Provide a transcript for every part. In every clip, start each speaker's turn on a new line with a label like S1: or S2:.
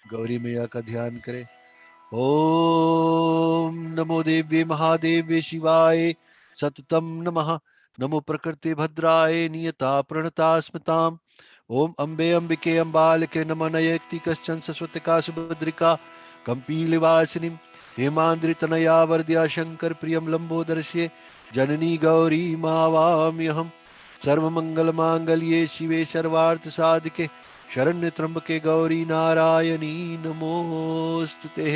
S1: गौरी मैया का ध्यान करें। ओम नमो देव्ये महादेव्ये शिवाय सततम नमः। नमो प्रकृते भद्राय नियता प्रणता स्मताम। ओम अम्बे अम्बिके अम्बालिके नमः। नयति कश्चन सरस्वतिका सुभद्रिका कम्पीलिवासिनीं हेमान्द्रितनया वरदया शंकर प्रियं लंबोदर्शे जननी गौरी मावाम्यहम्। सर्वमंगलमांगल्ये शिवे सर्वार्थ साधिके शरण्य त्र्यंबके गौरी नारायणी नमोस्तुते।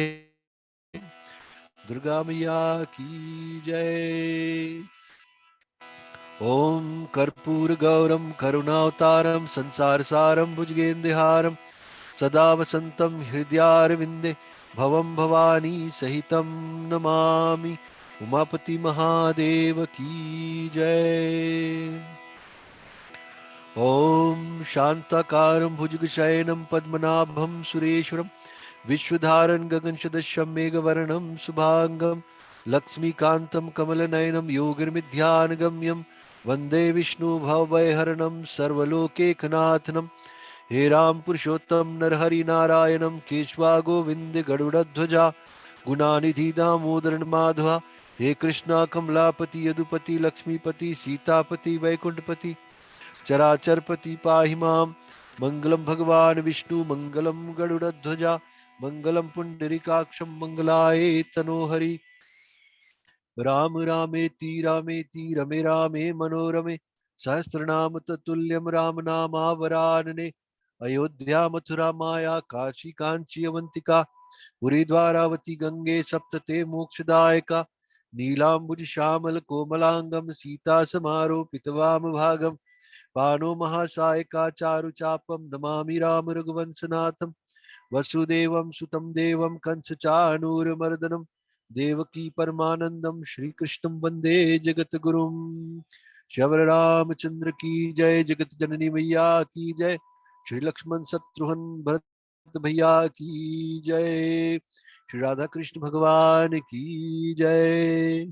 S1: दुर्गा मैया की जय। ओम कर्पूर गौरम करुणावतारम संसार सारम भुजगेन्द्रहारम सदा वसंतम हृदयारविंदे भवम भवानी सहितम नमामि। उमापति महादेव की जय। ओम शांताकारं भुजगशयनं पद्मनाभं सुरेश्वरं विश्वधारं गगनसदृशं मेघवर्णं शुभांगं लक्ष्मीकान्तं कमलनयनं योगिर्मिध्यानगम्यं वन्दे विष्णुभवभयहरणं सर्वलोकैकनाथनं। हे राम पुरुषोत्तम नरहरि नारायणं केशवा गोविंद गरुड़ध्वजा गुणानिधि दामोदर माधवा। हे कृष्णा कमलापति यदुपति लक्ष्मीपति सीतापति वैकुंठपति चराचरपति पाहि माम। मंगलम भगवान विष्णु मंगलम गरुड़ध्वजा मंगलम पुंडरीकाक्षम मंगलाय तनोहरि। राम रामेति रामेति रमे रामे मनोरमे सहस्रनाम तत्तुल्यम राम नामावरानने। अयोध्या मथुरा माया काशी कांची अवंतिका पुरी द्वारावती गंगे सप्तते मोक्षदायका। नीलांबुज श्यामल कोमलांगम सीता समारोपित वाम भागम पानो महासायका चारुचापं नमामि राम रघुवंशनाथं। वसुदेवं सुतं देवं कंसचाणूरमर्दनं देवकी परमानंदं श्रीकृष्णं वन्दे जगद्गुरुं। श्री रामचंद्र की जय। जगत जननी मैया की जय। श्री लक्ष्मण शत्रुघ्न भरत भैया की जय। श्री राधा कृष्ण भगवान की जय।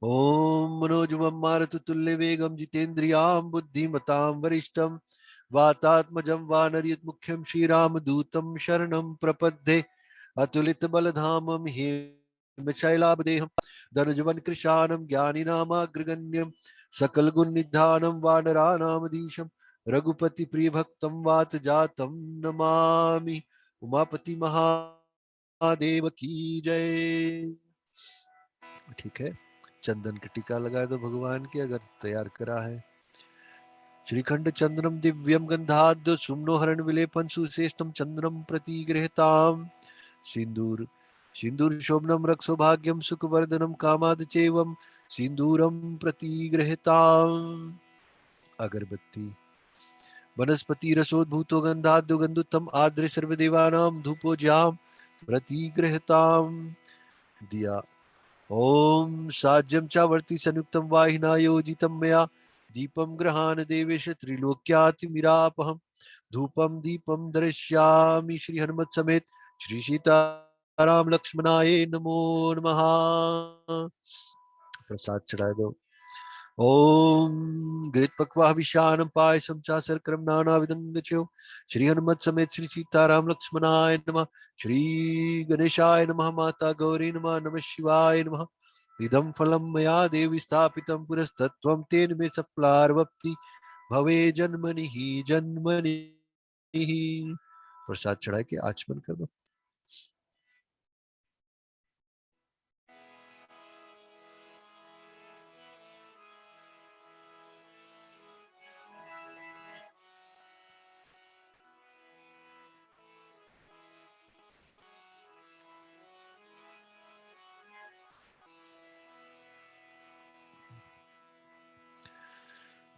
S1: ओम मनोजवं मारुततुल्यवेगं जितेन्द्रियां बुद्धिमतां वरिष्ठं वातात्मजं वानरयुतमुख्यं श्रीरामदूतं शरणं प्रपद्ये। अतुलितबलधामं हेमशैलाभदेहं धनुजवन् कृशानं ज्ञानिनामाग्रगण्यं सकलगुणनिधानं वानराणामधीशं रघुपतिप्रियभक्तं वातजातं नमामि। उमापति महादेव की जय। ठीक है, चंदन की टीका लगाए दो भगवान की अगर तैयार करा है। श्रीखंड चंद्रम दिव्यम गंधाद्य सुमनो हरण विलेपन सुश्रेष्ठम चंद्रम प्रतिगृहताम। सिंदूर सिंदूर शोभनम रक्ष सौभाग्यम सुखवर्धनम कामाद चेवम सिंदूरम प्रतिगृहताम। अगरबत्ती वनस्पति रसोद्भूतो गंधाद्यो गंधुतम आद्र सर्वदेवानां धूपो ज्याम प्रतिगृहताम। दिया ओम साज्यं चावर्ति संयुक्तं वाहिना योजितं मया दीपं गृहाण देवेश त्रिलोक्यातिमिरापहं। धूपं दीपं दर्शयामि श्री हनुमत समेत श्री सीताराम लक्ष्मणाय नमो नमः। प्रसाद चढ़ाए दो। ओम घृतपक्वा विशानम पायसम चा शर्करम नाना विदंगच्यो श्री हनुमत समेत श्री सीताराम लक्ष्मणाय नमः। श्री गणेशाय नमः। माता गौरी नमः। नमः शिवाय नमः। इदं फलं मया देवी स्थापितं पुरस्तत्त्वं तेन मे सफलार्वप्ति भवे जन्मनि जन्मनि। प्रसाद चढ़ा के आचमन कर दो।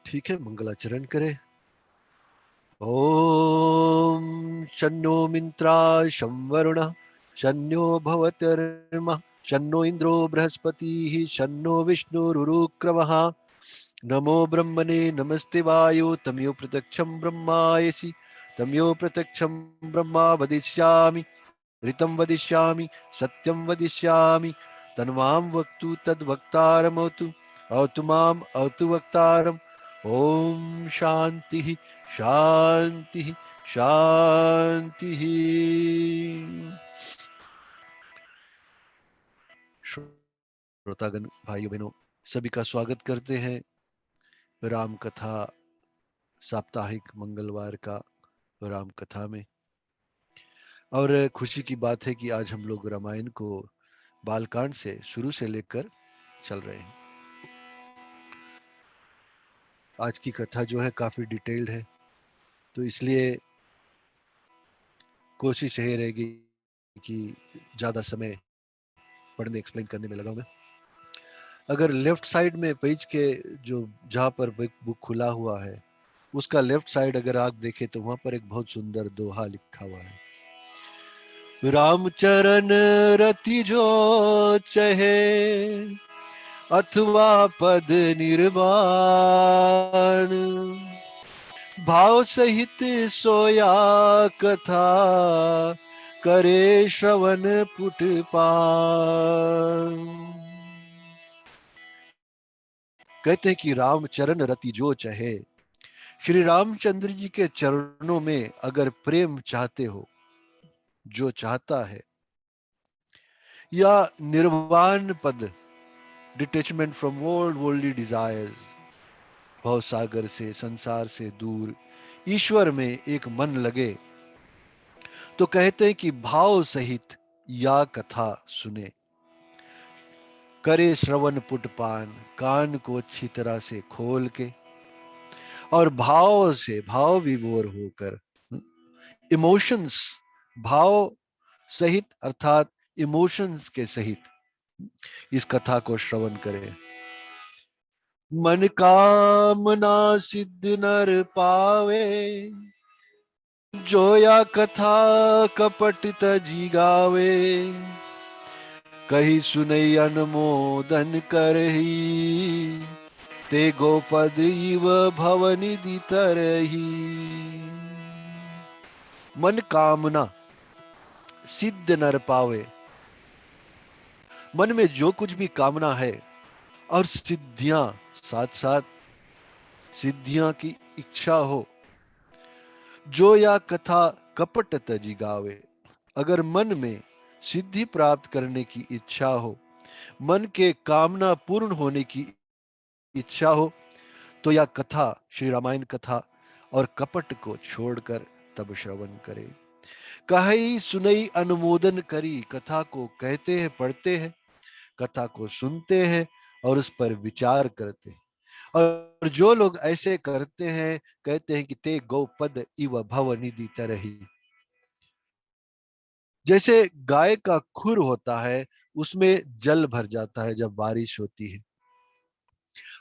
S1: ठीक है, मंगलाचरण करें। ओम शन्नो मित्रा शं वरुणः शन्यो भवत्यर्मा शन्नो इंद्रो बृहस्पतिः शन्नो विष्णुरुक्रमः। नमो ब्रह्मणे नमस्ते वायो तमयो प्रत्यक्षं ब्रह्मायसि तमयो प्रत्यक्षं ब्रह्मा वदिष्यामि ऋतं वदिष्यामि सत्यं वदिष्यामि तन्मां वक्तु तद्वक्तारमवतु अवतु माम् अवतु वक्तारम्। ओम शांति शांति शांति। श्रोतागण भाइयों बहनों, सभी का स्वागत करते हैं राम कथा साप्ताहिक मंगलवार का राम कथा में। और खुशी की बात है कि आज हम लोग रामायण को बालकांड से शुरू से लेकर चल रहे हैं। आज की कथा जो है काफी डिटेल्ड है, तो इसलिए कोशिश यही रहेगी कि ज्यादा समय पढ़ने एक्सप्लेन करने में लगाऊं मैं। अगर लेफ्ट साइड में पेज के जो जहां पर बुक खुला हुआ है उसका लेफ्ट साइड अगर आप देखें तो वहां पर एक बहुत सुंदर दोहा लिखा हुआ है। रामचरण रति जो चहे अथवा पद निर्वाण, भाव सहित सोया कथा करे श्रवण पुट पान। कहते हैं कि रामचरण रति जो चहे, श्री रामचंद्र जी के चरणों में अगर प्रेम चाहते हो, जो चाहता है, या निर्वाण पद, डिटेचमेंट फ्रॉम वर्ल्डली डिजायर्स, भव सागर से संसार से दूर ईश्वर में एक मन लगे, तो कहते हैं कि भाव सहित या कथा सुने, करे श्रवण पुटपान, कान को अच्छी तरह से खोल के और भाव से भाव विभोर होकर, इमोशंस, भाव सहित अर्थात इमोशंस के सहित इस कथा को श्रवण करें। मन कामना सिद्ध नर पावे, जोया कथा कपट तजी गावे, कही सुनई अनुमोदन करही, ते गोपद इव भवनिधि तरही। मन कामना सिद्ध नर पावे, मन में जो कुछ भी कामना है और सिद्धियां साथ साथ सिद्धियां की इच्छा हो, जो या कथा कपट तजी गावे, अगर मन में सिद्धि प्राप्त करने की इच्छा हो, मन के कामना पूर्ण होने की इच्छा हो, तो यह कथा श्री रामायण कथा और कपट को छोड़कर तब श्रवण करे। कही सुनई अनुमोदन करी, कथा को कहते हैं, पढ़ते हैं, कथा को सुनते हैं और उस पर विचार करते हैं। और जो लोग ऐसे करते हैं, कहते हैं कि ते गौपद इव भव निधि तरही, जैसे गाय का खुर होता है उसमें जल भर जाता है जब बारिश होती है,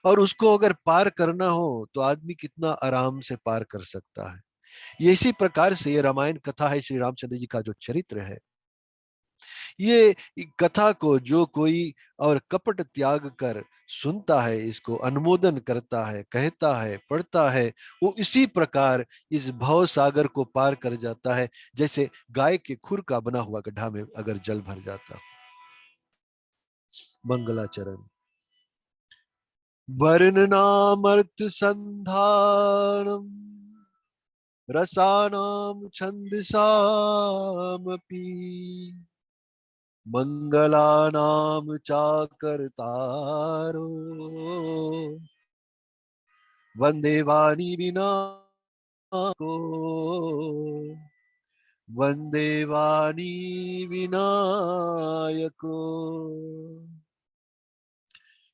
S1: और उसको अगर पार करना हो तो आदमी कितना आराम से पार कर सकता है। ये इसी प्रकार से ये रामायण कथा है, श्री रामचंद्र जी का जो चरित्र है, ये कथा को जो कोई और कपट त्याग कर सुनता है, इसको अनुमोदन करता है, कहता है, पढ़ता है, वो इसी प्रकार इस भव सागर को पार कर जाता है, जैसे गाय के खुर का बना हुआ गड्ढा में अगर जल भर जाता। मंगलाचरण। वर्णनामर्थ संधानम रसानाम छंदसामपि, मंगलानाम चाकर्तारो वंदे वाणी विनाको, वंदे वाणी विनायको।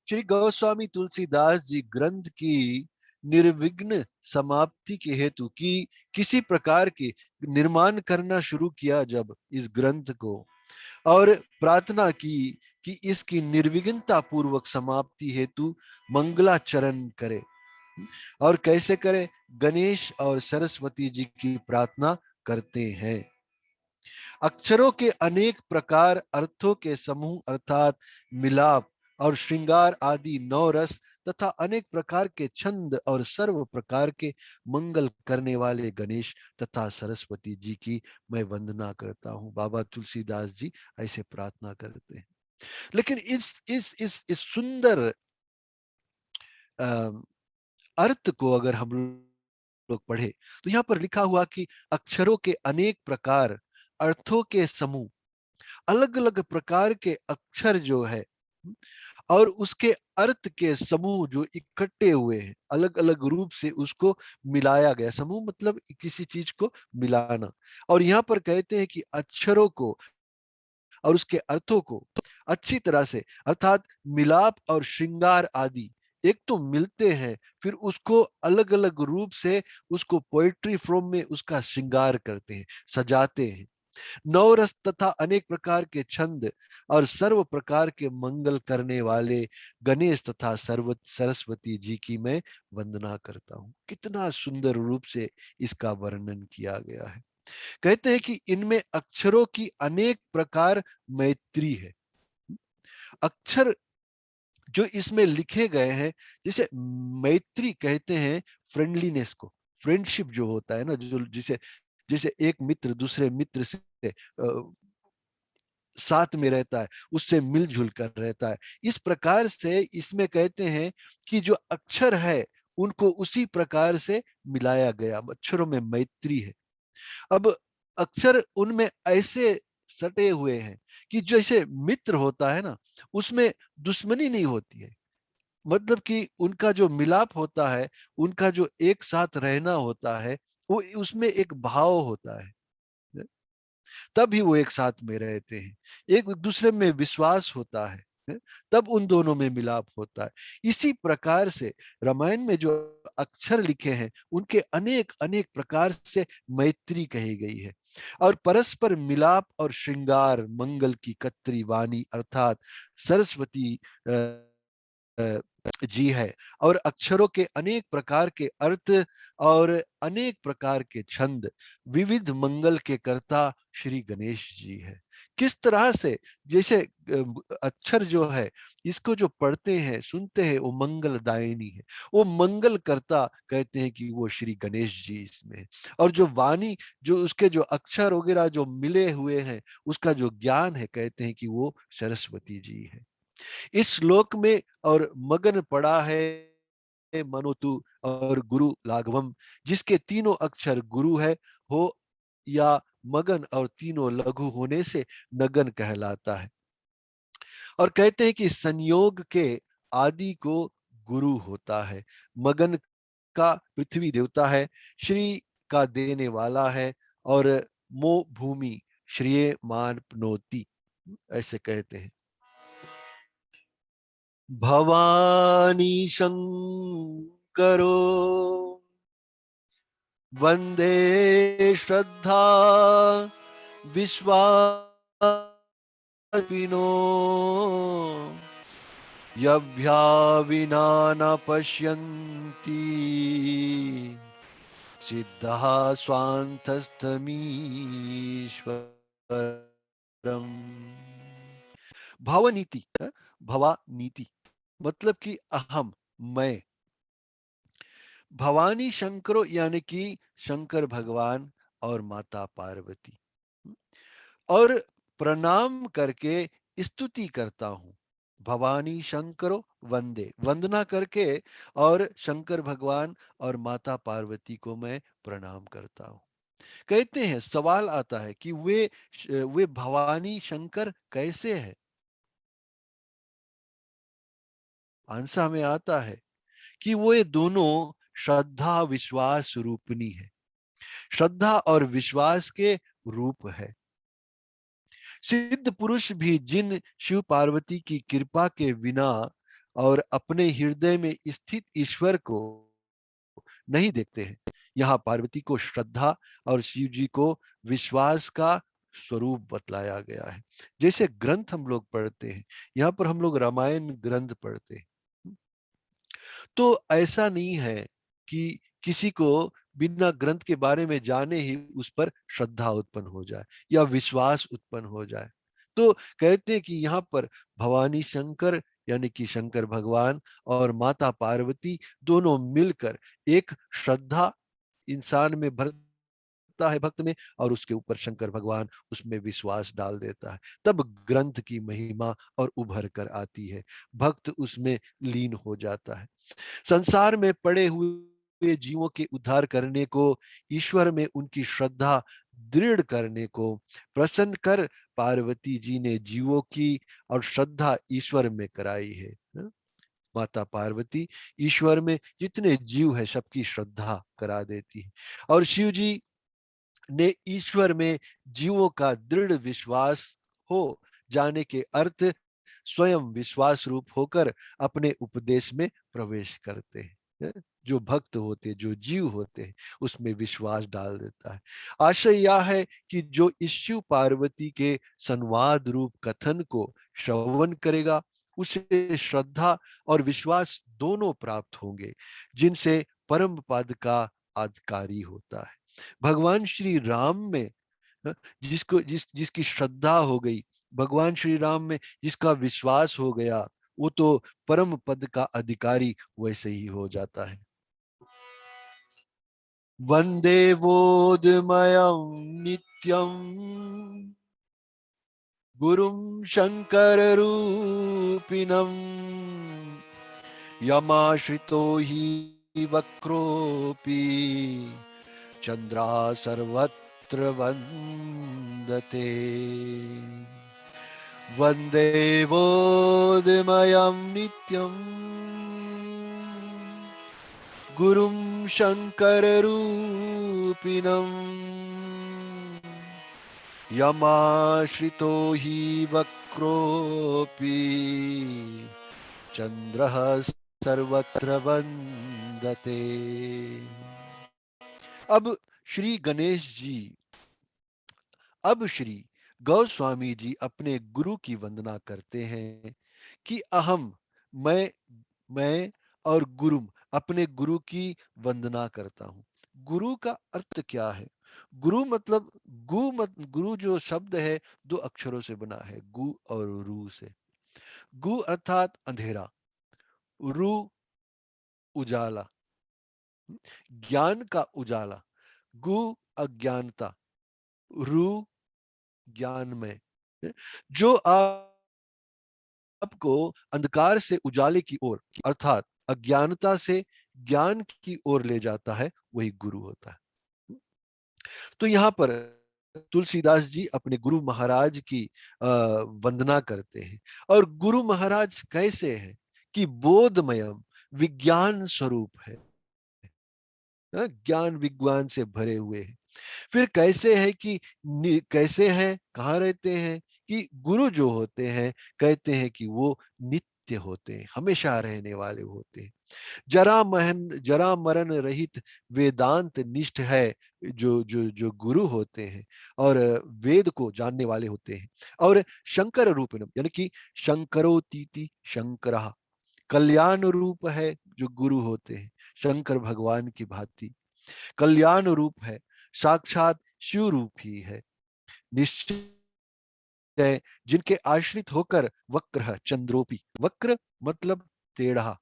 S1: श्री गोस्वामी तुलसीदास जी ग्रंथ की निर्विघ्न समाप्ति के हेतु की किसी प्रकार के निर्माण करना शुरू किया जब इस ग्रंथ को, और प्रार्थना की कि इसकी निर्विघ्नता पूर्वक समाप्ति हेतु मंगलाचरण करे। और कैसे करे? गणेश और सरस्वती जी की प्रार्थना करते हैं। अक्षरों के अनेक प्रकार, अर्थों के समूह अर्थात मिलाप और श्रृंगार आदि नौ रस तथा अनेक प्रकार के छंद और सर्व प्रकार के मंगल करने वाले गणेश तथा सरस्वती जी की मैं वंदना करता हूँ। बाबा तुलसीदास जी ऐसे प्रार्थना करते हैं। लेकिन इस सुंदर अर्थ को अगर हम लोग पढ़े तो यहाँ पर लिखा हुआ कि अक्षरों के अनेक प्रकार, अर्थों के समूह, अलग अलग प्रकार के अक्षर जो है और उसके अर्थ के समूह जो इकट्ठे हुए हैं, अलग अलग रूप से उसको मिलाया गया। समूह मतलब किसी चीज को मिलाना। और यहाँ पर कहते हैं कि अक्षरों को और उसके अर्थों को अच्छी तरह से, अर्थात मिलाप और श्रृंगार आदि, एक तो मिलते हैं, फिर उसको अलग अलग रूप से उसको पोएट्री फॉर्म में उसका श्रृंगार करते हैं, सजाते हैं। नवरस तथा अनेक प्रकार के छंद और सर्व प्रकार के मंगल करने वाले गणेश तथा सर्व सरस्वती जी की मैं वंदना करता हूँ। कितना सुंदर रूप से इसका वर्णन किया गया है। कहते हैं कि इनमें अक्षरों की अनेक प्रकार मैत्री है। अक्षर जो इसमें लिखे गए हैं, जैसे मैत्री कहते हैं फ्रेंडलीनेस को, फ्रेंडशिप जो होता है ना, जो जिसे जैसे एक मित्र दूसरे मित्र से साथ में रहता है, उससे मिलजुल कर रहता है, इस प्रकार से इसमें कहते हैं कि जो अक्षर है उनको उसी प्रकार से मिलाया गया, अक्षरों में मैत्री है। अब अक्षर उनमें ऐसे सटे हुए हैं कि जैसे मित्र होता है ना, उसमें दुश्मनी नहीं होती है, मतलब कि उनका जो मिलाप होता है, उनका जो एक साथ रहना होता है, वो उसमें एक भाव होता है, तभी वो एक साथ में रहते हैं। एक दूसरे में विश्वास होता है, तब उन दोनों में मिलाप होता है। इसी प्रकार से रामायण में जो अक्षर लिखे हैं उनके अनेक अनेक प्रकार से मैत्री कही गई है। और परस्पर मिलाप और श्रृंगार मंगल की कत्री वाणी अर्थात सरस्वती जी है। और अक्षरों के अनेक प्रकार के अर्थ और अनेक प्रकार के छंद विविध मंगल के कर्ता श्री गणेश जी है। किस तरह से, जैसे अक्षर जो है इसको जो पढ़ते हैं सुनते हैं वो मंगलदायिनी है, वो मंगल करता कहते हैं कि वो श्री गणेश जी इसमें है। और जो वाणी, जो उसके जो अक्षर वगैरह जो मिले हुए हैं, उसका जो ज्ञान है कहते हैं कि वो सरस्वती जी है। इस श्लोक में और मगन पड़ा है मनोतु और गुरु लाघवम, जिसके तीनों अक्षर गुरु है हो या मगन, और तीनों लघु होने से नगन कहलाता है। और कहते हैं कि संयोग के आदि को गुरु होता है। मगन का पृथ्वी देवता है, श्री का देने वाला है, और मो भूमि श्रेय मानपनोति, ऐसे कहते हैं। भवानी शंकरो वंदे श्रद्धा विश्वासिनो यभ्या विना न पश्यन्ति सिद्धः स्वांतस्थमीश्वरम्। भवनीति, भवा नीति मतलब कि अहम, मैं। भवानी शंकरो यानी कि शंकर भगवान और माता पार्वती, और प्रणाम करके स्तुति करता हूं। भवानी शंकरो वंदे, वंदना करके, और शंकर भगवान और माता पार्वती को मैं प्रणाम करता हूं। कहते हैं, सवाल आता है कि वे भवानी शंकर कैसे है। आंसर हमें आता है कि वो ये दोनों श्रद्धा विश्वास रूपनी है, श्रद्धा और विश्वास के रूप है। सिद्ध पुरुष भी जिन शिव पार्वती की कृपा के बिना और अपने हृदय में स्थित ईश्वर को नहीं देखते हैं, यहाँ पार्वती को श्रद्धा और शिव जी को विश्वास का स्वरूप बतलाया गया है। जैसे ग्रंथ हम लोग पढ़ते हैं, यहाँ पर हम लोग रामायण ग्रंथ पढ़ते हैं, तो ऐसा नहीं है कि किसी को बिना ग्रंथ के बारे में जाने ही उस पर श्रद्धा उत्पन्न हो जाए या विश्वास उत्पन्न हो जाए। तो कहते हैं कि यहाँ पर भवानी शंकर यानी कि शंकर भगवान और माता पार्वती दोनों मिलकर एक श्रद्धा इंसान में भरता है, भक्त में, और उसके ऊपर शंकर भगवान उसमें विश्वास डाल देता है। तब ग्रंथ की महिमा और उभर कर आती है, भक्त उसमें लीन हो जाता है। संसार में पड़े हुए हुए जीवों के उद्धार करने को, ईश्वर में उनकी श्रद्धा दृढ़ करने को प्रसन्न कर पार्वती जी ने जीवों की और श्रद्धा ईश्वर में कराई है। माता पार्वती ईश्वर में जितने जीव है सबकी श्रद्धा करा देती है, और शिव जी ने ईश्वर में जीवों का दृढ़ विश्वास हो जाने के अर्थ स्वयं विश्वास रूप होकर अपने उपदेश में प्रवेश करते हैं। जो भक्त होते हैं, जो जीव होते हैं, उसमें विश्वास डाल देता है। आशय यह है कि जो इस शिव पार्वती के संवाद रूप कथन को श्रवण करेगा, उसे श्रद्धा और विश्वास दोनों प्राप्त होंगे, जिनसे परम पद का अधिकारी होता है। भगवान श्री राम में जिसकी श्रद्धा हो गई, भगवान श्री राम में जिसका विश्वास हो गया, वो तो परम पद का अधिकारी वैसे ही हो जाता है। वंदे वोदमयं नित्यं गुरुं शंकर रूपिणं यमाश्रितो हि वक्रोऽपि चंद्रा सर्वत्र वंदते। वंदे वोदमयं नित्यं गुरुं शंकर रूपिणं यमाश्रितो हि वक्रोऽपि चंद्रः सर्वत्र वंदते। अब श्री गणेश जी, अब श्री गोस्वामी जी अपने गुरु की वंदना करते हैं कि अहम, मैं और गुरु, अपने गुरु की वंदना करता हूं। गुरु का अर्थ क्या है? गुरु मतलब गुरु जो शब्द है दो अक्षरों से बना है, गु और रू से। गु अर्थात अंधेरा, रू उजाला, ज्ञान का उजाला। गु अज्ञानता, रू ज्ञानमय। जो आपको अंधकार से उजाले की ओर अर्थात अज्ञानता से ज्ञान की ओर ले जाता है, वही गुरु होता है। तो यहाँ पर तुलसीदास जी अपने गुरु महाराज की वंदना करते हैं। और गुरु महाराज कैसे हैं कि बोधमयम, विज्ञान स्वरूप है, ज्ञान विज्ञान से भरे हुए हैं। फिर कैसे है कि कैसे हैं, कहाँ रहते हैं? कि गुरु जो होते हैं, कहते हैं कि वो नित्य होते हैं, हमेशा रहने वाले होते हैं। जरा मरण रहित वेदांत निष्ठ है जो जो जो गुरु होते हैं, और वेद को जानने वाले होते हैं। और शंकर रूपिणम, यानी कि शंकरोतीति शंकरः, कल्याण रूप है जो गुरु होते हैं, शंकर भगवान की भांति कल्याण रूप है, साक्षात शिव रूप ही है। निश्चय जिनके आश्रित होकर वक्र चंद्रोपी, वक्र मतलब टेढ़ा,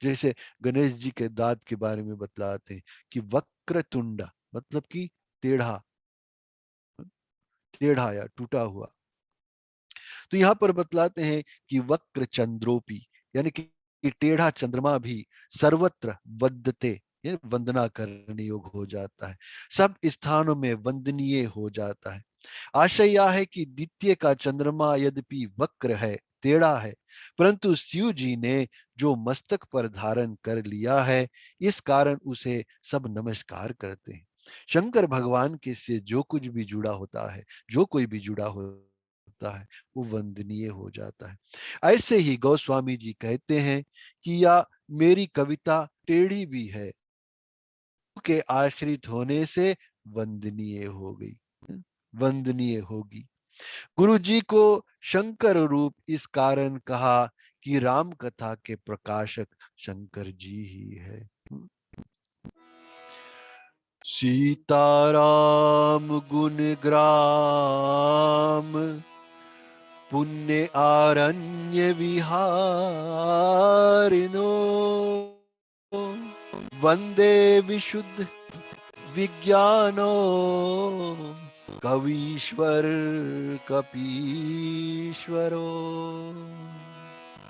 S1: जैसे गणेश जी के दांत के बारे में बतलाते हैं कि वक्र तुंड मतलब कि टेढ़ा, टेढ़ा या टूटा हुआ। तो यहाँ पर बतलाते हैं कि वक्र चंद्रोपी, यानी कि टेढ़ा चंद्रमा भी सर्वत्र वदते, वंदना करने योग हो जाता है, सब स्थानों में वंदनीय हो जाता है। आशय यह है कि द्वितीय का चंद्रमा यद्यपि वक्र है, टेढ़ा है, परंतु शिव जी ने जो मस्तक पर धारण कर लिया है, इस कारण उसे सब नमस्कार करते हैं। शंकर भगवान के से जो कुछ भी जुड़ा होता है, जो कोई भी जुड़ा होता है, वो वंदनीय हो जाता है। ऐसे ही गोस्वामी जी कहते हैं कि या मेरी कविता टेढ़ी भी है, के आश्रित होने से वंदनीय हो गई, वंदनीय होगी। गुरु जी को शंकर रूप इस कारण कहा कि राम कथा के प्रकाशक शंकर जी ही है। सीताराम गुण ग्राम पुण्य आरण्य विहारिनो वंदे विशुद्ध विज्ञानो कवीश्वर कपीश्वरो।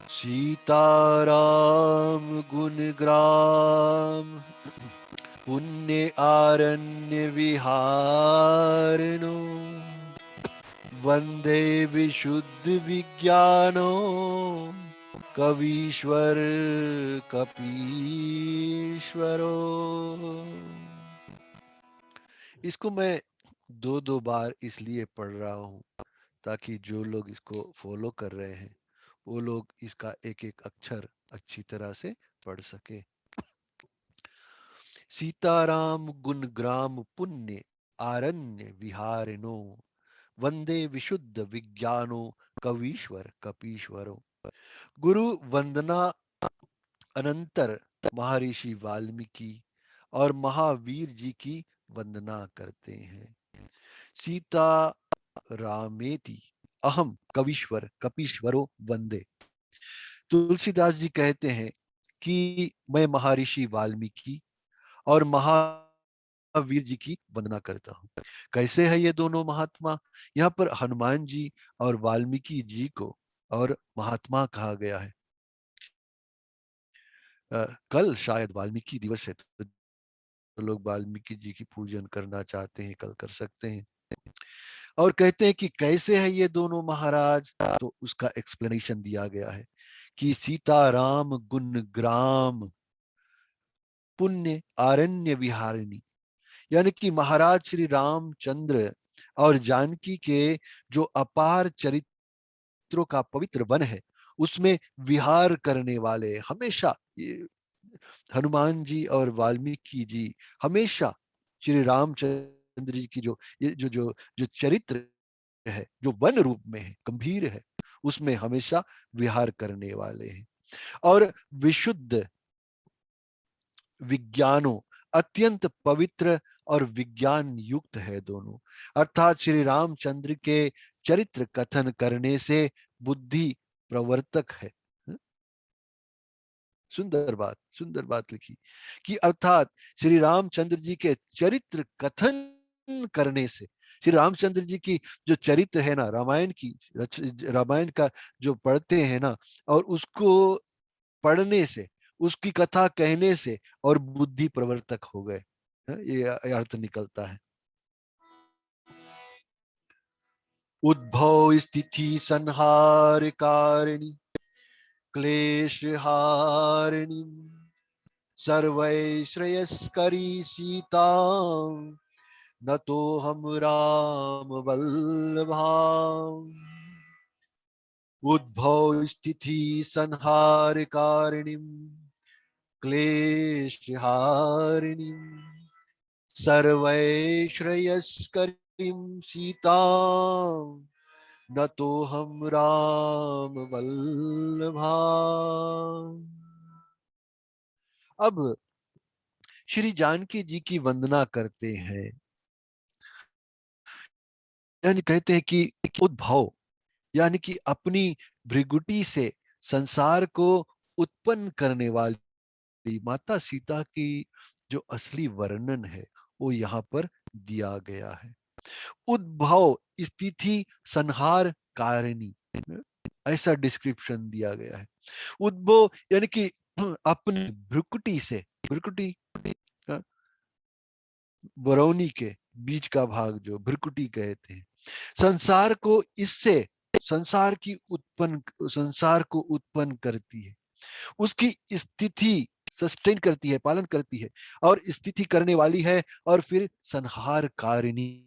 S1: सीताराम गुण ग्राम पुण्य आरण्य विहारिणो वंदे विशुद्ध विज्ञानो कवीश्वर कपीश्वरो। इसको मैं दो दो बार इसलिए पढ़ रहा हूं ताकि जो लोग इसको फॉलो कर रहे हैं वो लोग इसका एक एक अक्षर अच्छी तरह से पढ़ सके। सीताराम गुण ग्राम पुण्य आरण्य विहारिणो वंदे विशुद्ध विज्ञानो कवीश्वर कपीश्वरो। गुरु वंदना अनंतर महर्षि वाल्मीकि और महावीर जी की वंदना करते हैं। सीता रामेति अहम कवीश्वर कपीश्वरो वंदे। तुलसीदास जी कहते हैं कि मैं महर्षि वाल्मीकि और महावीर जी की वंदना करता हूँ। कैसे है ये दोनों महात्मा? यहाँ पर हनुमान जी और वाल्मीकि जी को और महात्मा कहा गया है। कल शायद वाल्मीकि दिवस है तो लोग वाल्मीकि जी की पूजन करना चाहते हैं, कल कर सकते हैं। और कहते हैं कि कैसे है ये दोनों महाराज, तो उसका एक्सप्लेनेशन दिया गया है कि सीताराम गुण ग्राम पुण्य आरण्य विहारिणी, यानी कि महाराज श्री रामचंद्र और जानकी के जो अपार चरित्रों का पवित्र वन है उसमें विहार करने वाले, हमेशा हनुमान जी और वाल्मीकि जी हमेशा श्री रामचंद्र जी की जो ये जो जो जो चरित्र है, जो वन रूप में है, गंभीर है, उसमें हमेशा विहार करने वाले हैं। और विशुद्ध विज्ञानों, अत्यंत पवित्र और विज्ञान युक्त है दोनों। अर्थात श्री रामचंद्र के चरित्र कथन करने से बुद्धि प्रवर्तक है। सुंदर बात लिखी कि अर्थात श्री रामचंद्र जी के चरित्र कथन करने से, श्री रामचंद्र जी की जो चरित्र है ना, रामायण की, रामायण का जो पढ़ते हैं ना, और उसको पढ़ने से, उसकी कथा कहने से और बुद्धि प्रवर्तक हो गए, ये अर्थ निकलता है। उद्भव स्थिति संहार कारिणी क्लेश हारिणी सर्वैश्रेयस्करी सीता न तो हम राम वल्लभाम। उद्भव स्थिति संहार कारिणी क्लेश हारिणी सर्वैश्रेयस्करीं सीता न तो हम राम वल्लभाम। अब श्री जानकी जी की वंदना करते हैं, यानी कहते हैं कि उद्भव, यानी कि अपनी भृगुटी से संसार को उत्पन्न करने वाली माता सीता की जो असली वर्णन है वो यहाँ पर दिया गया है। उद्भव स्थिति संहार कारिणी, ऐसा डिस्क्रिप्शन दिया गया है। उद्भव यानी कि अपनी भ्रुकुटी से, भ्रुकुटी बरौनी के बीच का भाग जो भ्रुकुटी कहते हैं, संसार को इससे, संसार को उत्पन्न करती है, उसकी स्थिति सस्टेन करती है, पालन करती है, और स्थिति करने वाली है, और फिर संहार कारिणी।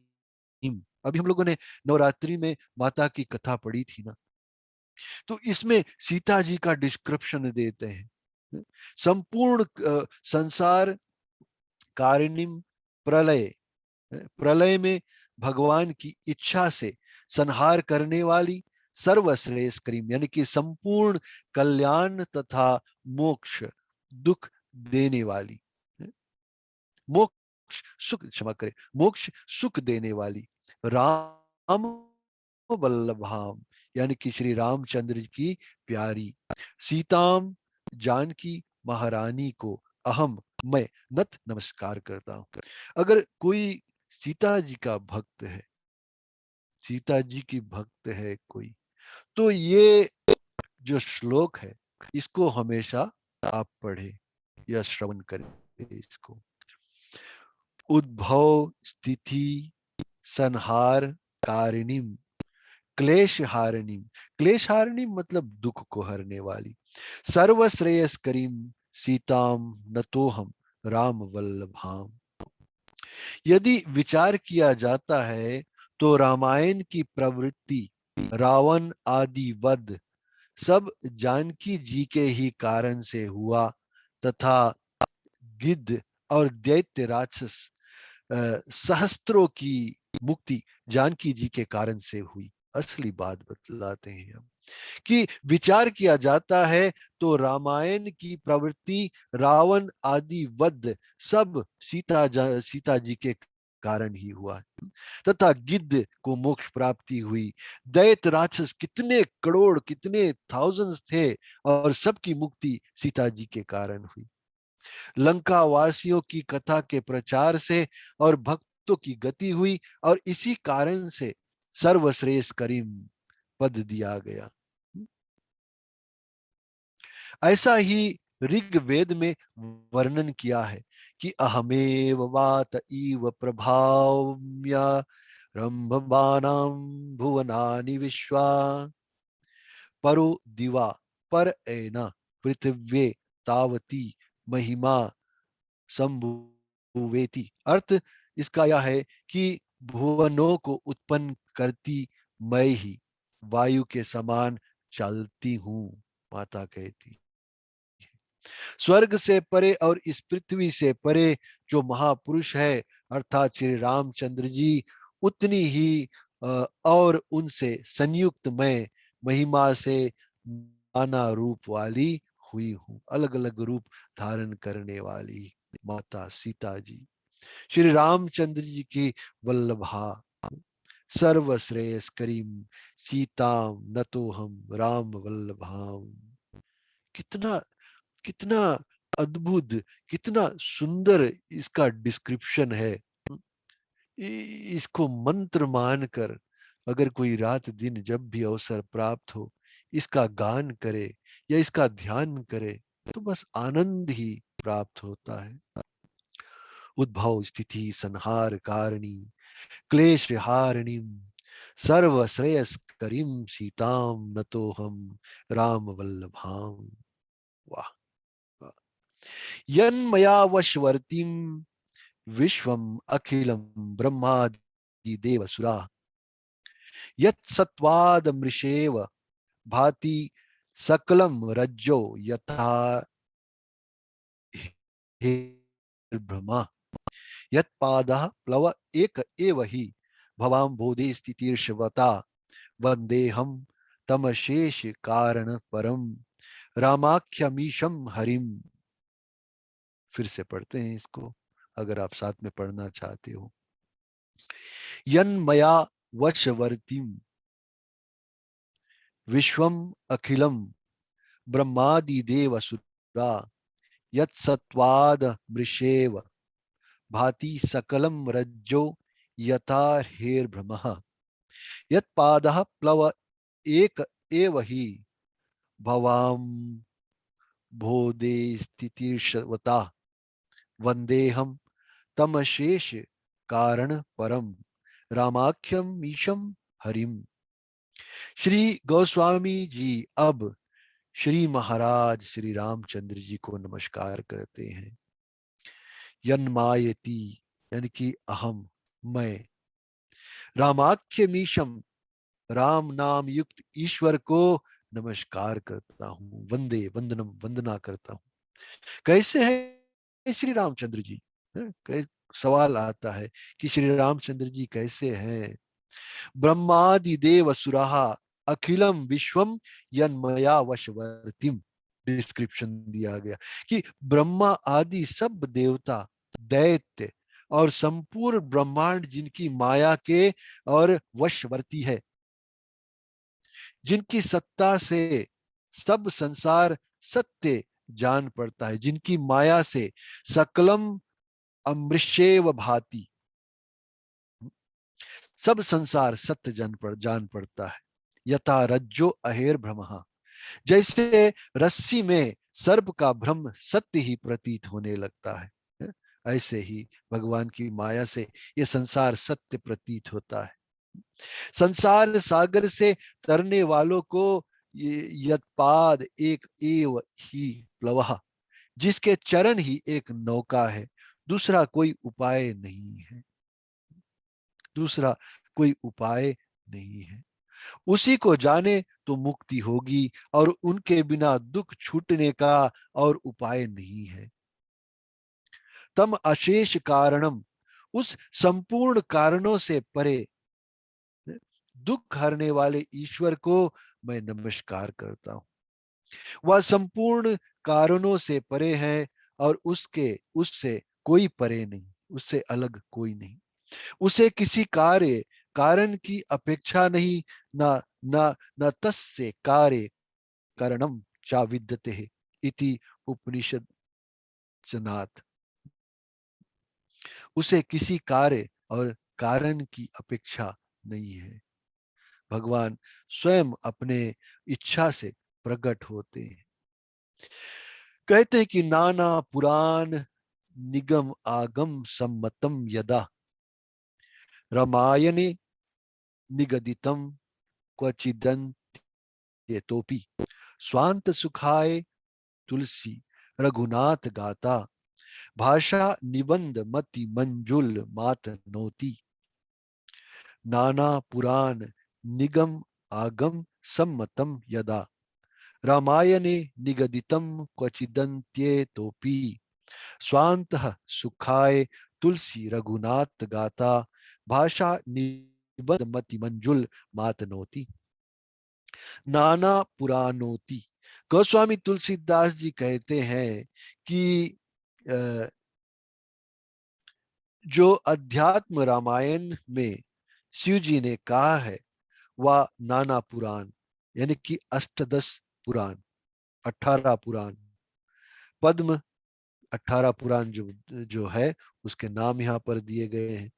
S1: अभी हम लोगों ने नवरात्रि में माता की कथा पढ़ी थी ना, तो इसमें सीता जी का डिस्क्रिप्शन देते हैं। संपूर्ण संसार कारिणीम प्रलय, प्रलय में भगवान की इच्छा से संहार करने वाली, सर्वश्रेष्ठ करीम यानी कि संपूर्ण कल्याण तथा मोक्ष दुख देने वाली, मोक्ष सुख, क्षमा करें, मोक्ष सुख देने वाली राम वल्लभाम, यानी कि श्री रामचंद्र की प्यारी सीताम जानकी महारानी को अहम, मैं नत नमस्कार करता हूं। अगर कोई सीता जी का भक्त है, सीता जी की भक्त है कोई, तो ये जो श्लोक है इसको हमेशा आप पढ़े या श्रवण करें इसको। उद्भव स्थिति संहार कारिणीम क्लेश हारिणीम। क्लेश हारिणीम मतलब दुख को हरने वाली। सर्वश्रेयस करीम सीताम नतोहम राम वल्लभाम। यदि विचार किया जाता है तो रामायण की प्रवृत्ति रावण आदि वध सब जानकी जी के ही कारण से हुआ तथा गिद्ध और दैत्य राक्षस सहस्त्रों की मुक्ति जानकी जी के कारण से हुई। असली बात बतलाते हैं हम कि विचार किया जाता है तो रामायण की प्रवृत्ति रावण आदि वध सब सीता जी के कारण ही हुआ तथा गिद्ध को मोक्ष प्राप्ति हुई। दैत्य राक्षस कितने करोड़ कितने थाउजेंड्स थे और सबकी मुक्ति सीता जी के कारण हुई। लंका वासियों की कथा के प्रचार से और भक्तों की गति हुई और इसी कारण से सर्वश्रेष्ठ करीम पद दिया गया। ऐसा ही ऋग्वेद में वर्णन किया है कि अहमेव वात इव प्रभाव्य रंभमानां भुवनानि विश्वा परो दिवा पर एना पृथ्वी तावती महिमा संभुवेति। अर्थ इसका यह है कि भुवनों को उत्पन्न करती मैं ही वायु के समान चलती हूँ, माता कहती। स्वर्ग से परे और इस पृथ्वी से परे जो महापुरुष है अर्थात श्री रामचंद्र जी उतनी ही और उनसे संयुक्त मैं महिमा से नाना रूप वाली हुई हूँ। अलग अलग रूप धारण करने वाली माता सीता जी श्री रामचंद्र जी की वल्लभा सर्वश्रेयस करीम सीताम न तो हम राम वल्लभाम। कितना कितना अद्भुत कितना सुंदर इसका डिस्क्रिप्शन है। इसको मंत्र मानकर अगर कोई रात दिन जब भी अवसर प्राप्त हो इसका गान करे या इसका ध्यान करे तो बस आनंद ही प्राप्त होता है। उद्भव स्थिति संहार कारिणी क्लेश हारिणी सर्वश्रेयस करीम सीताम न तो हम राम वल्लभाम। वाह वाह। यन्मया वशवर्तीम विश्वम अखिलम ब्रह्मादि देवसुरा यत्सत्वाद मृषेव भाति सकलम रज्जो यथा ब्रह्मा यत्पादः प्लव एक एव हि भवाम बोधि स्थितिर्षवता वंदेहम तमशेष कारण परम रामाख्यमीशम हरिम। फिर से पढ़ते हैं इसको अगर आप साथ में पढ़ना चाहते हो। यन्मया वशवर्तीम विश्वम अखिलम ब्रह्मादि देवसुरा यत्सत्वाद मृषेव भाति सकलम रज्जो यथा हेर्भ्रमः यत्पादः प्लव एक एव हि भवाम बोधे स्थितिर्षवता वंदेहम तमशेष कारण परम रामाख्यम ईशम हरिम। श्री गोस्वामी जी अब श्री महाराज श्री रामचंद्र जी को नमस्कार करते हैं। यन्मायति यानी कि अहम मैं रामाख्य मीशम राम नाम युक्त ईश्वर को नमस्कार करता हूँ वंदे वंदनम वंदना करता हूँ। कैसे है श्री रामचंद्र जी? सवाल आता है कि श्री रामचंद्र जी कैसे हैं? ब्रह्मादि देव सुराहा अखिलम विश्वम यन्मया वशवर्तिम। डिस्क्रिप्शन दिया गया कि ब्रह्मा आदि सब देवता दैत्य और संपूर्ण ब्रह्मांड जिनकी माया के और वशवर्ती है जिनकी सत्ता से सब संसार सत्य जान पड़ता है जिनकी माया से सकलम अमृषेव भाति सब संसार सत्य जान पड़ता है। यथा रज्जो अहेर भ्रमः जैसे रस्सी में सर्प का भ्रम सत्य ही प्रतीत होने लगता है, ऐसे ही भगवान की माया से ये संसार सत्य प्रतीत होता है। संसार सागर से तरने वालों को यत्पाद एक एव ही प्लवः, जिसके चरण ही एक नौका है, दूसरा कोई उपाय नहीं है, दूसरा कोई उपाय नहीं है। उसी को जाने तो मुक्ति होगी, और उनके बिना दुख छूटने का और उपाय नहीं है। तम अशेष कारणम, उस संपूर्ण कारणों से परे दुख हरने वाले ईश्वर को मैं नमस्कार करता हूं। वह संपूर्ण कारणों से परे है, और उससे कोई परे नहीं, उससे अलग कोई नहीं। उसे किसी कार्य कारण की अपेक्षा नहीं, न न न तस्य कार्य कारणम चा विद्यते इति उपनिषद चनात्। उसे किसी कार्य और कारण की अपेक्षा नहीं है। भगवान स्वयं अपने इच्छा से प्रकट होते हैं। कहते हैं कि नाना पुराण निगम आगम सम्मतम यदा रामायणे निगदितम क्वचिदन्त्यतोपि स्वांत सुखाय तुलसी रघुनाथ गाता भाषा निबंध मति मंजुल मात नोती। नाना पुराण निगम आगम सम्मतम यदा रामायणे निगदितम क्वचिदन्त्येतोपि स्वान्तः सुखाय तुलसी रघुनाथ गाता भाषा निबंध मति मंजुल मातनोती। नाना पुराणोती, गोस्वामी तुलसीदास जी कहते हैं कि जो अध्यात्म रामायण में शिव जी ने कहा है वह नाना पुराण, यानी कि अष्टदश पुराण, 18 पुराण, पद्म 18 पुराण जो जो है उसके नाम यहाँ पर दिए गए हैं।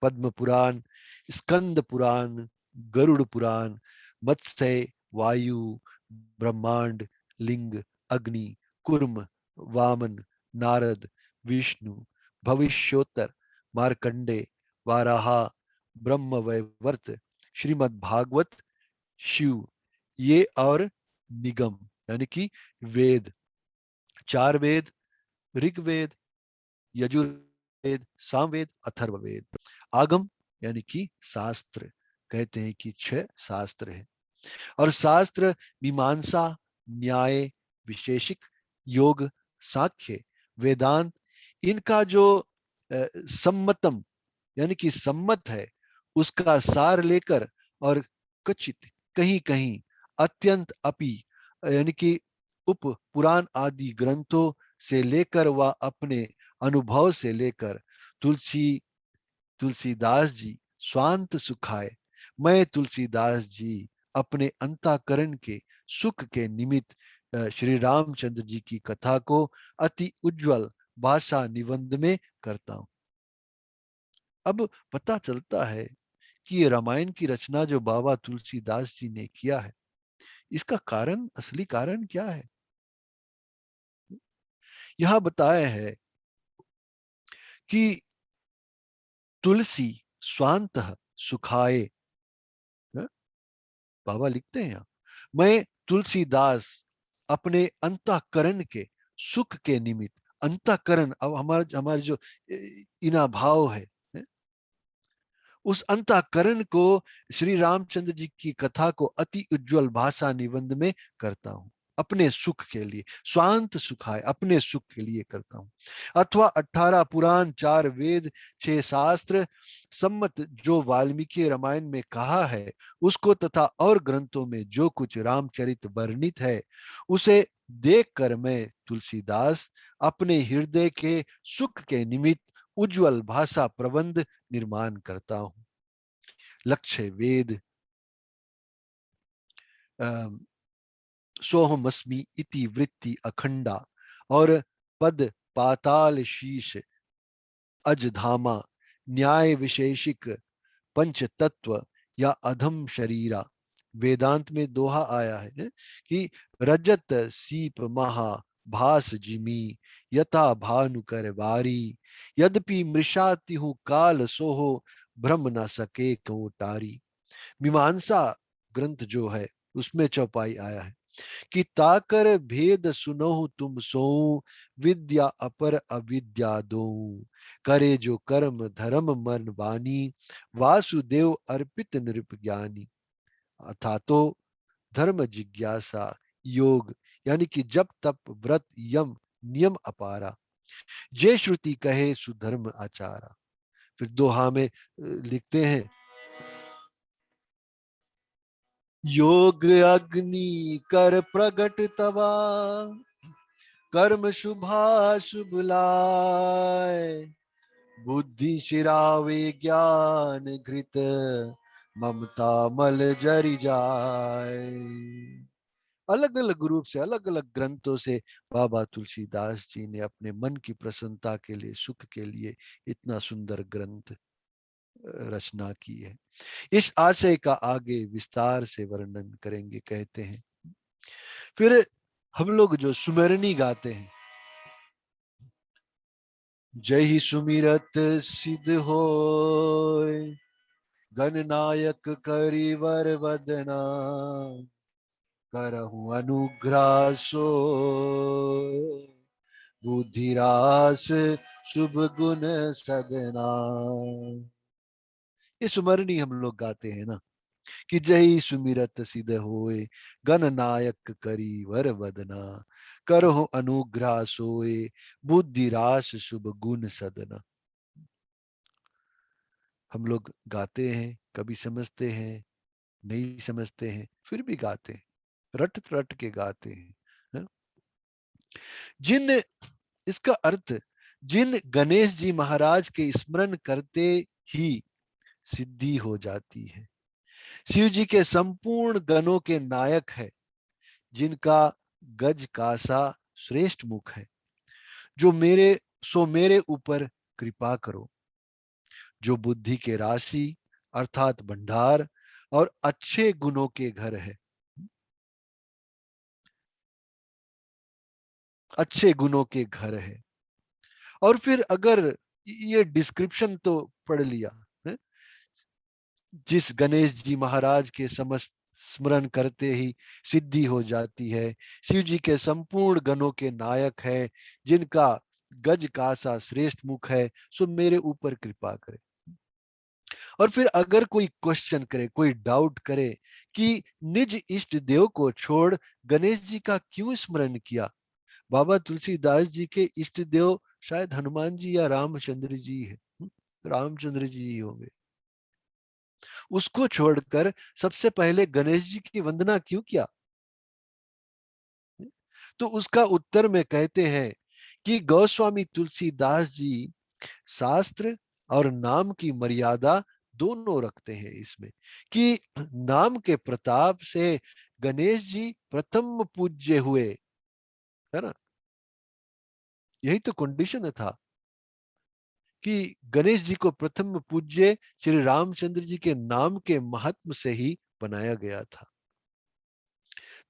S1: पद्म पुराण, स्कंद पुराण, गरुड़ पुराण, मत्स्य, वायु, ब्रह्मांड, लिंग, अग्नि, कुर्म, वामन, नारद, विष्णु, भविष्योत्तर, मार्कंडे, वाराहा, ब्रह्म वैवर्त, श्रीमद् भागवत, शिव, ये और निगम यानी कि वेद, चार वेद, ऋग्वेद, यजुर्वेद, सामवेद, अथर्ववेद। आगम यानी कि शास्त्र, कहते हैं कि 6 शास्त्र है। और शास्त्र मीमांसा, न्याय, विशेषिक, योग, सांख्य, वेदांत, इनका जो सम्मतम यानी कि सम्मत है उसका सार लेकर, और कचित कहीं कहीं अत्यंत अपि यानी कि उप पुराण आदि ग्रंथों से लेकर व अपने अनुभव से लेकर तुलसीदास जी स्वांत सुखाए, मैं तुलसीदास जी अपने अंतःकरण के सुख के निमित्त श्री रामचंद्र जी की कथा को अति उज्जवल भाषा निबंध में करता हूं। अब पता चलता है कि ये रामायण की रचना जो बाबा तुलसीदास जी ने किया है, इसका कारण, असली कारण क्या है? यहां बताया है कि तुलसी स्वांत सुखाए, बाबा लिखते हैं यहाँ, मैं तुलसीदास अपने अंतःकरण के सुख के निमित्त, अंतःकरण अब हमारे हमारे जो इना भाव है, उस अंतःकरण को श्री रामचंद्र जी की कथा को अति उज्जवल भाषा निबंध में करता हूं, अपने सुख के लिए, स्वांत सुखाए, अपने सुख के लिए करता हूं। अथवा 18 पुराण, 4 वेद, 6 शास्त्र सम्मत जो वाल्मीकि रामायण में कहा है उसको, तथा और ग्रंथों में जो कुछ रामचरित वर्णित है उसे देखकर मैं तुलसीदास अपने हृदय के सुख के निमित्त उज्जवल भाषा प्रबंध निर्माण करता हूं। लक्ष्य वेद सोहमस्मि इति वृत्ति अखंडा, और पद पाताल शीश अजधामा, न्याय विशेषिक पंच तत्व या अधम शरीरा, वेदांत में दोहा आया है कि रजत सीप महा भास जिमी यथा भानु कर वारी, यद्यपि मृषाति हूँ काल सोहो भ्रम न सके को टारी। मीमांसा ग्रंथ जो है उसमें चौपाई आया है कि ताकर भेद सुनहु तुम सो, विद्या अपर अविद्या दो, करे जो कर्म धर्म मन वानी, वासुदेव अर्पित नृप ज्ञानी। अथा तो धर्म जिज्ञासा योग, यानी कि जब तप व्रत यम नियम अपारा, जे श्रुति कहे सुधर्म आचारा। फिर दोहा में लिखते हैं, योग अग्नि कर प्रगट तवा, कर्म शुभाशुभ लाए, बुद्धि शिरावे ज्ञान घृत, ममता मल जरि जाए। अलग अलग रूप से अलग अलग ग्रंथों से बाबा तुलसीदास जी ने अपने मन की प्रसन्नता के लिए, सुख के लिए इतना सुंदर ग्रंथ रचना की है। इस आशय का आगे विस्तार से वर्णन करेंगे। कहते हैं, फिर हम लोग जो सुमेरनी गाते हैं, जय सुमिरत सिद्ध होय, गणनायक करिवर वदना, करहु अनुग्रह सो, बुद्धिरास शुभ गुण सदना। ये सुमरनी हम लोग गाते हैं ना, कि जय सुमिरत सिद्ध होए, गण नायक करी वर वदना, करहु अनुग्रह सोए, बुद्धि रास शुभ गुण सदना। हम लोग गाते हैं, कभी समझते हैं, नहीं समझते हैं, फिर भी गाते हैं, रट रट के गाते हैं, है? जिन इसका अर्थ, जिन गणेश जी महाराज के स्मरण करते ही सिद्धि हो जाती है, शिव जी के संपूर्ण गणों के नायक है, जिनका गज कासा श्रेष्ठ मुख है, जो मेरे ऊपर कृपा करो, जो बुद्धि के राशि अर्थात भंडार और अच्छे गुणों के घर है, अच्छे गुणों के घर है। और फिर अगर ये डिस्क्रिप्शन तो पढ़ लिया है? जिस गणेश जी महाराज के समस्त स्मरण करते ही सिद्धि हो जाती है, शिव जी के संपूर्ण गणों के नायक है, जिनका गज कासा श्रेष्ठ मुख है, सो मेरे ऊपर कृपा करे। और फिर अगर कोई क्वेश्चन करे, कोई डाउट करे कि निज इष्ट देव को छोड़ गणेश जी का क्यों स्मरण किया, बाबा तुलसीदास जी के इष्ट देव शायद हनुमान जी या रामचंद्र जी है, रामचंद्र जी ही होंगे, उसको छोड़कर सबसे पहले गणेश जी की वंदना क्यों किया? तो उसका उत्तर में कहते हैं कि गोस्वामी तुलसीदास जी शास्त्र और नाम की मर्यादा दोनों रखते हैं इसमें, कि नाम के प्रताप से गणेश जी प्रथम पूज्य हुए, है ना? यही तो कंडीशन था कि गणेश जी को प्रथम पूज्य श्री रामचंद्र जी के नाम के महात्म से ही बनाया गया था,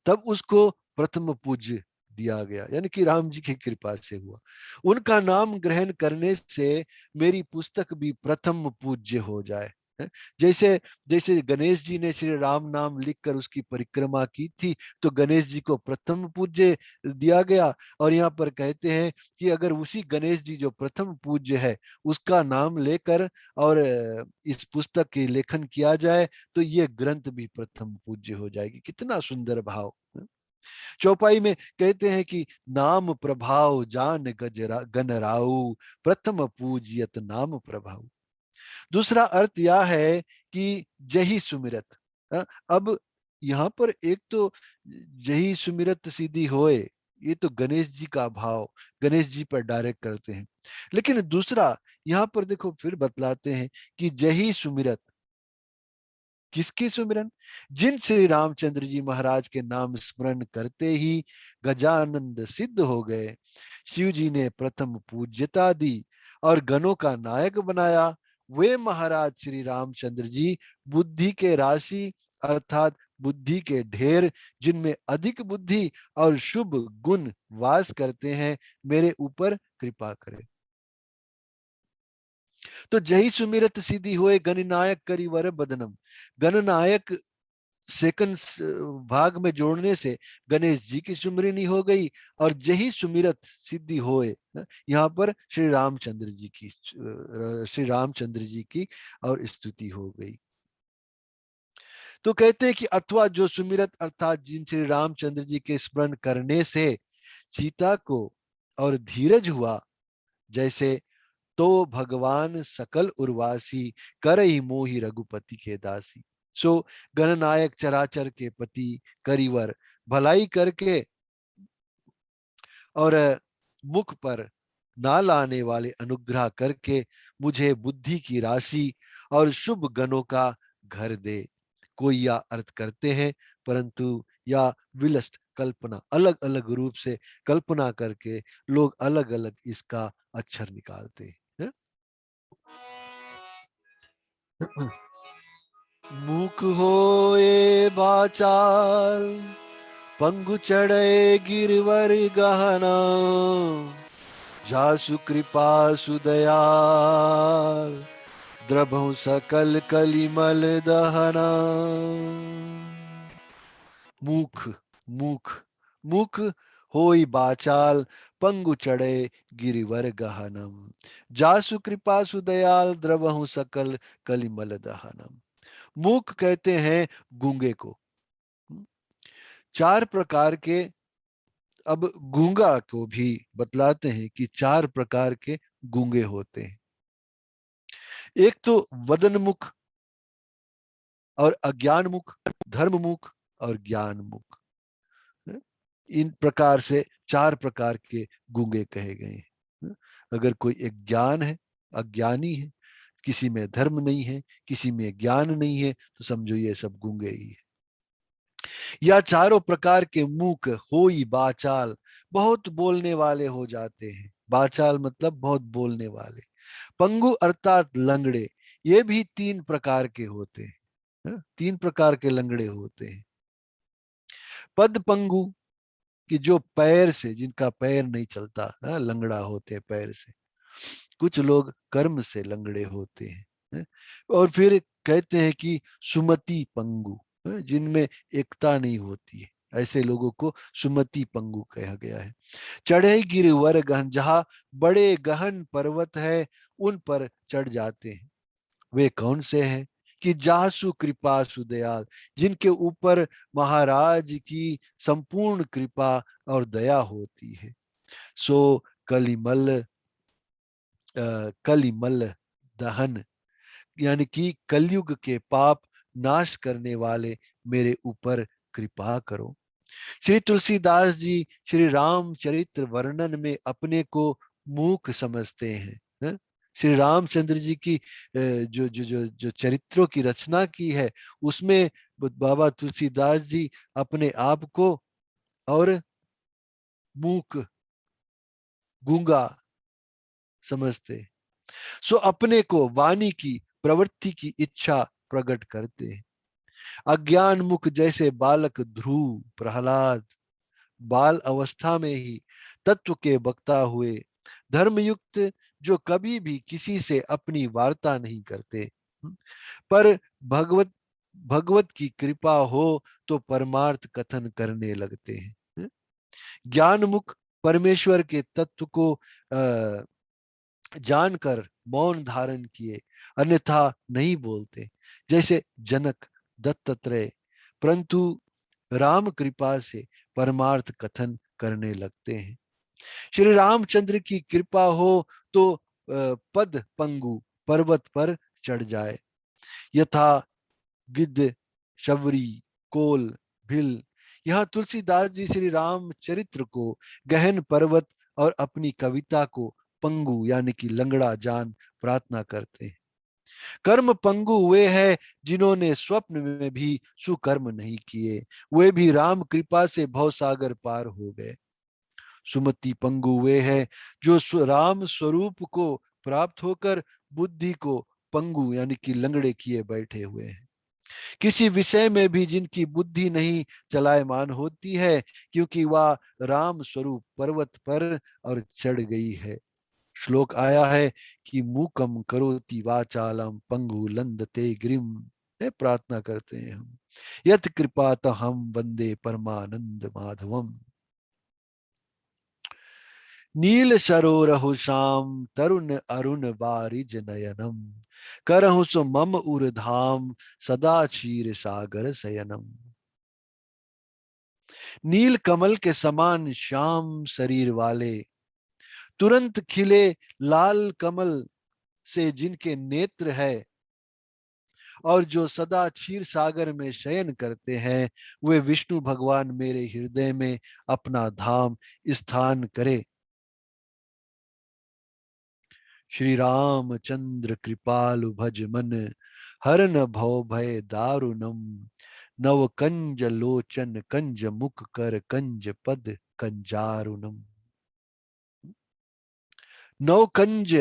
S1: तब उसको प्रथम पूज्य दिया गया, यानी कि राम जी की कृपा से हुआ। उनका नाम ग्रहण करने से मेरी पुस्तक भी प्रथम पूज्य हो जाए, है? जैसे जैसे गणेश जी ने श्री राम नाम लिखकर उसकी परिक्रमा की थी, तो गणेश जी को प्रथम पूज्य दिया गया। और यहाँ पर कहते हैं कि अगर उसी गणेश जी जो प्रथम पूज्य है, उसका नाम लेकर और इस पुस्तक की लेखन किया जाए, तो ये ग्रंथ भी प्रथम पूज्य हो जाएगी। कितना सुंदर भाव। चौपाई में कहते हैं कि नाम प्रभाव जान गणराऊ, प्रथम पूजियत नाम प्रभाव। दूसरा अर्थ यह है कि जही सुमिरत। अब यहाँ पर एक तो जही सुमिरत सीधी होए, ये तो गणेश जी का भाव, गणेश जी पर डायरेक्ट करते हैं। लेकिन दूसरा यहाँ पर देखो फिर बतलाते हैं कि जही सुमिरत, किसकी सुमिरन? जिन श्री रामचंद्र जी महाराज के नाम स्मरण करते ही गजानंद सिद्ध हो गए, शिव जी ने प्रथम पूज्यता दी और गणों का नायक बनाया, वे महाराज श्री रामचंद्र जी बुद्धि के राशि अर्थात बुद्धि के ढेर, जिनमें अधिक बुद्धि और शुभ गुण वास करते हैं, मेरे ऊपर कृपा करे। तो जही सुमिरत सिद्धि होए, गणनायक करिवर बदनम। गणनायक सेकंड भाग में जोड़ने से गणेश जी की सुमरनी हो गई, और जही सुमिरत सिद्धि होए, यहाँ पर श्री रामचंद्र जी की और स्तुति हो गई। तो कहते हैं कि अथवा जो सुमिरत अर्थात जिन श्री रामचंद्र जी के स्मरण करने से सीता को और धीरज हुआ, जैसे तो भगवान सकल उर्वासी, करई मोहि रघुपति के दासी। सो गणनायक चराचर के पति करिवर, भलाई करके और मुख पर ना लाने वाले अनुग्रह करके मुझे बुद्धि की राशि और शुभ गणों का घर दे। कोई या अर्थ करते हैं, परंतु या विलस्ट कल्पना, अलग अलग रूप से कल्पना करके लोग अलग अलग इसका अक्षर निकालते हैं। मूक होए बाचाल, पंगु चढ़े गिरवर गहना, जासु कृपा सुदयाल, द्रभौ सकल कलिमल दहना। मूख, मूख, मूख होई बाचाल, पंगु चढ़े गिरिवर गहनम, जासु कृपा सुदयाल, द्रवहु सकल कलिमल दहनम। मूक कहते हैं गूंगे को। चार प्रकार के, अब गूंगा को भी बतलाते हैं कि चार प्रकार के गूंगे होते हैं। एक तो वदन मुख और अज्ञान मुख, धर्म मुख और ज्ञान मुख। इन प्रकार से चार प्रकार के गूंगे कहे गए हैं। अगर कोई एक ज्ञान है, अज्ञानी है, किसी में धर्म नहीं है, किसी में ज्ञान नहीं है, तो समझो ये सब गूंगे ही है। या चारों प्रकार के मूक होई बाचाल, बहुत बोलने वाले हो जाते हैं। बाचाल मतलब बहुत बोलने वाले। पंगु अर्थात लंगड़े, ये भी तीन प्रकार के होते हैं। तीन प्रकार के लंगड़े होते हैं। पद पंगु, कि जो पैर से, जिनका पैर नहीं चलता, लंगड़ा होते हैं पैर से। कुछ लोग कर्म से लंगड़े होते हैं। और फिर कहते हैं कि सुमति पंगु, जिनमें एकता नहीं होती है, ऐसे लोगों को सुमति पंगु कहा गया है। चढ़े गिरवर गहन, जहां बड़े गहन पर्वत है उन पर चढ़ जाते हैं। वे कौन से हैं? कि जासु कृपा सुदयाल, जिनके ऊपर महाराज की संपूर्ण कृपा और दया होती है। सो कलिमल, कलिमल दहन, यानी कि कलयुग के पाप नाश करने वाले मेरे ऊपर कृपा करो। श्री तुलसीदास जी श्री रामचरित्र वर्णन में अपने को मूक समझते हैं। श्री रामचंद्र जी की जो जो जो जो चरित्रों की रचना की है, उसमें बाबा तुलसीदास जी अपने आप को और मूक, गूंगा समझते हैं। सो अपने को वाणी की प्रवृत्ति की इच्छा प्रकट करते हैं। अज्ञान मुख, जैसे बालक ध्रुव प्रहलाद बाल अवस्था में ही तत्व के वक्ता हुए, धर्मयुक्त जो कभी भी किसी से अपनी वार्ता नहीं करते, पर भगवत भगवत की कृपा हो तो परमार्थ कथन करने लगते हैं। ज्ञान मुख, परमेश्वर के तत्व को जानकर मौन धारण किए, अन्यथा नहीं बोलते, जैसे जनक दत्तात्रेय, परंतु राम कृपा से परमार्थ कथन करने लगते हैं। श्री रामचंद्र की कृपा हो तो पद पंगु, पर्वत पर चढ़ जाए, यथा गिद्ध, शबरी, कोल, भिल। यहाँ तुलसीदास जी श्री राम चरित्र को गहन पर्वत और अपनी कविता को पंगु यानी कि लंगड़ा जान प्रार्थना करते हैं। कर्म पंगु वे हैं जिन्होंने स्वप्न में भी सुकर्म नहीं किए, वे भी राम कृपा से भवसागर पार हो गए। सुमति पंगु वे हैं जो राम स्वरूप को प्राप्त होकर बुद्धि को पंगु यानी कि लंगड़े किए बैठे हुए हैं। किसी विषय में भी जिनकी बुद्धि नहीं चलायमान होती है, क्योंकि वह राम स्वरूप पर्वत पर और चढ़ गई है। श्लोक आया है कि मूकम करोति वाचालम पंगु लंदते गिरिम। प्रार्थना करते हैं हम, यत कृपा हम वंदे परमानंद माधवम। नील सरोरहु श्याम तरुण अरुण बारिज नयनम, करहु सु मम उर धाम सदा क्षीर सागर शयनम। नील कमल के समान श्याम शरीर वाले, तुरंत खिले लाल कमल से जिनके नेत्र है, और जो सदा क्षीर सागर में शयन करते हैं, वे विष्णु भगवान मेरे हृदय में अपना धाम स्थान करे। श्री रामचंद्र कृपालु भज मन, हरन भव भय दारुणम। नव कंज लोचन कंज मुख कर कंज पद कंजारुणम। नव कंज,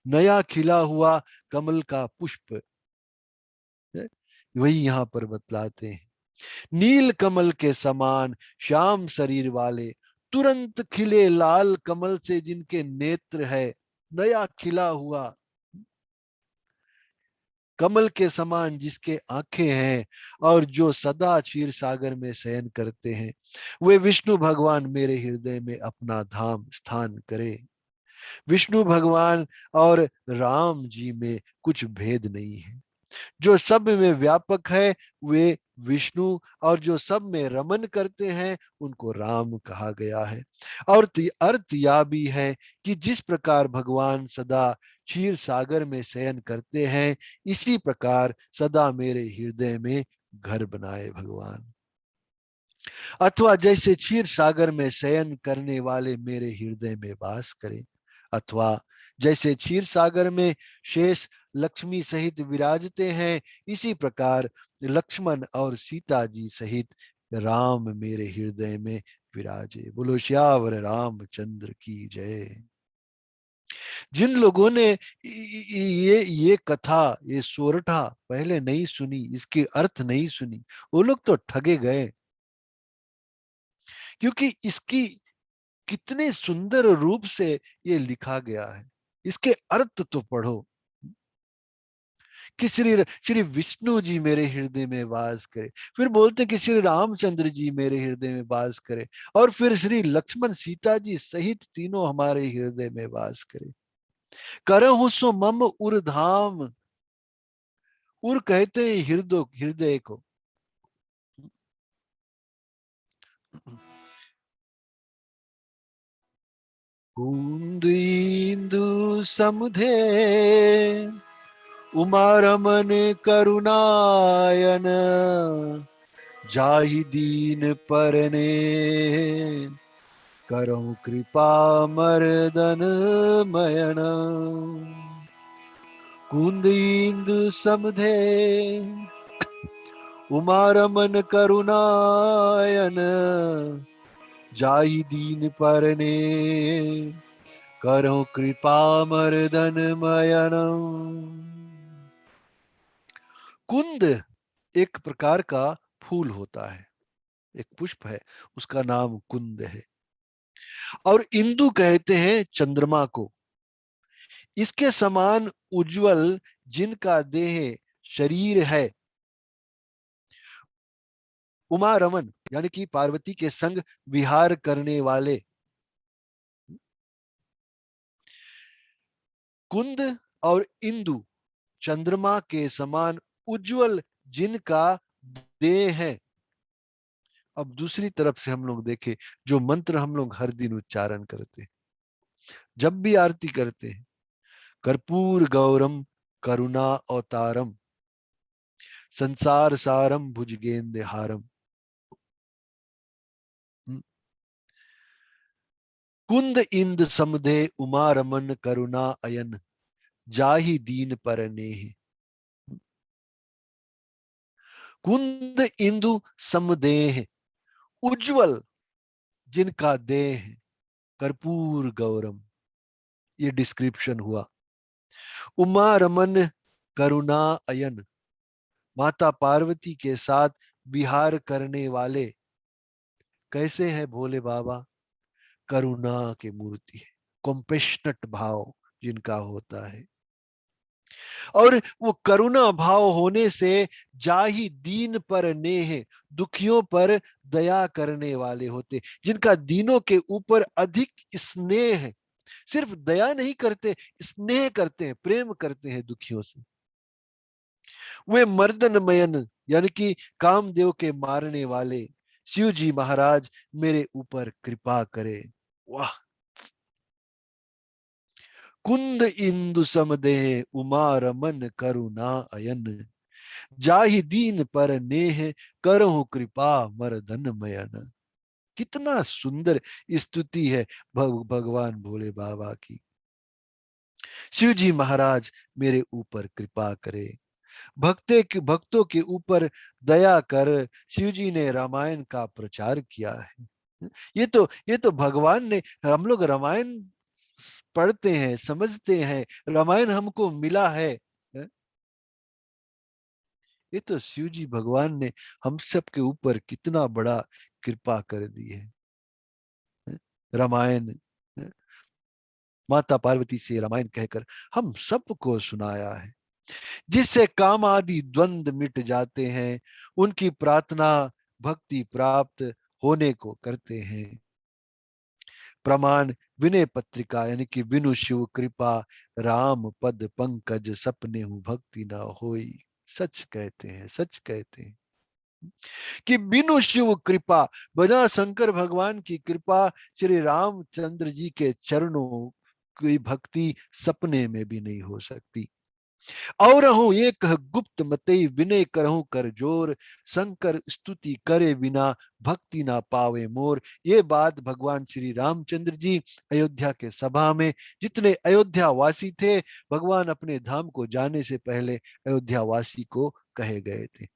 S1: नया खिला हुआ कमल का पुष्प है, वही यहाँ पर बतलाते हैं। नील कमल के समान श्याम शरीर वाले, तुरंत खिले लाल कमल से जिनके नेत्र है, नया खिला हुआ कमल के समान जिसके आंखें हैं, और जो सदा क्षीर सागर में शयन करते हैं, वे विष्णु भगवान मेरे हृदय में अपना धाम स्थान करे। विष्णु भगवान और राम जी में कुछ भेद नहीं है। जो सब में व्यापक है वे विष्णु, और जो सब में रमन करते हैं उनको राम कहा गया है। और अर्थ यह भी है कि जिस प्रकार भगवान सदा क्षीर सागर में शयन करते हैं, इसी प्रकार सदा मेरे हृदय में घर बनाए भगवान। अथवा जैसे क्षीर सागर में शयन करने वाले मेरे हृदय में वास करें, अथवा जैसे क्षीर सागर में शेष लक्ष्मी सहित विराजते हैं, इसी प्रकार लक्ष्मण और सीता जी सहित राम मेरे हृदय में विराजे। बोलो श्यावर रामचंद्र की जय। जिन लोगों ने ये कथा, ये सोरठा पहले नहीं सुनी, इसके अर्थ नहीं सुनी, वो लोग तो ठगे गए। क्योंकि इसकी कितने सुंदर रूप से ये लिखा गया है, इसके अर्थ तो पढ़ो कि श्री श्री विष्णु जी मेरे हृदय में वास करे, फिर बोलते कि श्री रामचंद्र जी मेरे हृदय में वास करे, और फिर श्री लक्ष्मण सीता जी सहित तीनों हमारे हृदय में वास करे। करहु सो मम उर धाम, उर कहते हैं हृदय, हृदय को। कुंद इंदु समुधे उमा रमन करुणायन, जाहि दीन परने करो कृपा मर्दन मयन। कुंद इंदु समधे उमा रमन करुणायन, जाहि दीन परने करो कृपा मर्दन मयन। कुंद एक प्रकार का फूल होता है, एक पुष्प है, उसका नाम कुंद है। और इंदु कहते हैं चंद्रमा को। इसके समान उज्जवल जिनका देह शरीर है, उमा रमन यानी कि पार्वती के संग विहार करने वाले। कुंद और इंदु चंद्रमा के समान उज्जवल जिनका देह है। अब दूसरी तरफ से हम लोग देखें, जो मंत्र हम लोग हर दिन उच्चारण करते हैं, जब भी आरती करते हैं, कर्पूर गौरम करुणा अवतारम संसार सारम भुजगेंद्र हारम। कुंद इंद समदे उमा रमन करुणा अयन, जाहि दीन परने। कुंद इंदु समदेह, उज्जवल जिनका देह, कर्पूर गौरम, ये डिस्क्रिप्शन हुआ। उमा रमन करुणा अयन, माता पार्वती के साथ विहार करने वाले कैसे हैं भोले बाबा? करुणा की मूर्ति है, कॉम्पेशनेट भाव जिनका होता है। और वो करुणा भाव होने से जाहि दीन पर नेह, दुखियों पर दया करने वाले होते, जिनका दीनों के ऊपर अधिक स्नेह है। सिर्फ दया नहीं करते, स्नेह करते हैं, प्रेम करते हैं दुखियों से। वे मर्दनमयन यानी कि कामदेव के मारने वाले शिव जी महाराज मेरे ऊपर कृपा करे। वाह! कुंद इंदु समदेह उमा रमन करुणा अयन, जाहि दीन पर नेह करहु कृपा मर्दन मयन। कितना सुंदर स्तुति है भगवान भोले बाबा की। शिव जी महाराज मेरे ऊपर कृपा करे, भक्तों के ऊपर दया कर शिव जी ने रामायण का प्रचार किया है। ये तो भगवान ने, हम लोग रामायण पढ़ते हैं, समझते हैं, रामायण हमको मिला है। ये तो शिव जी भगवान ने हम सब के ऊपर कितना बड़ा कृपा कर दी है। रामायण, माता पार्वती से रामायण कहकर हम सबको सुनाया है, जिससे काम आदि द्वंद मिट जाते हैं, उनकी प्रार्थना भक्ति प्राप्त होने को करते हैं। प्रमाण विनय पत्रिका यानी कि विनु शिव कृपा, राम पद पंकज सपने हूँ भक्ति ना होई। सच कहते हैं, सच कहते हैं कि बिनु शिव कृपा, बिना शंकर भगवान की कृपा, श्री रामचंद्र जी के चरणों की भक्ति सपने में भी नहीं हो सकती। और हूं एक गुप्त मतई विनय करहूं कर जोर, शंकर स्तुति करे बिना भक्ति ना पावे मोर। ये बात भगवान श्री रामचंद्र जी अयोध्या के सभा में, जितने अयोध्या वासी थे, भगवान अपने धाम को जाने से पहले अयोध्या वासी को कहे गए थे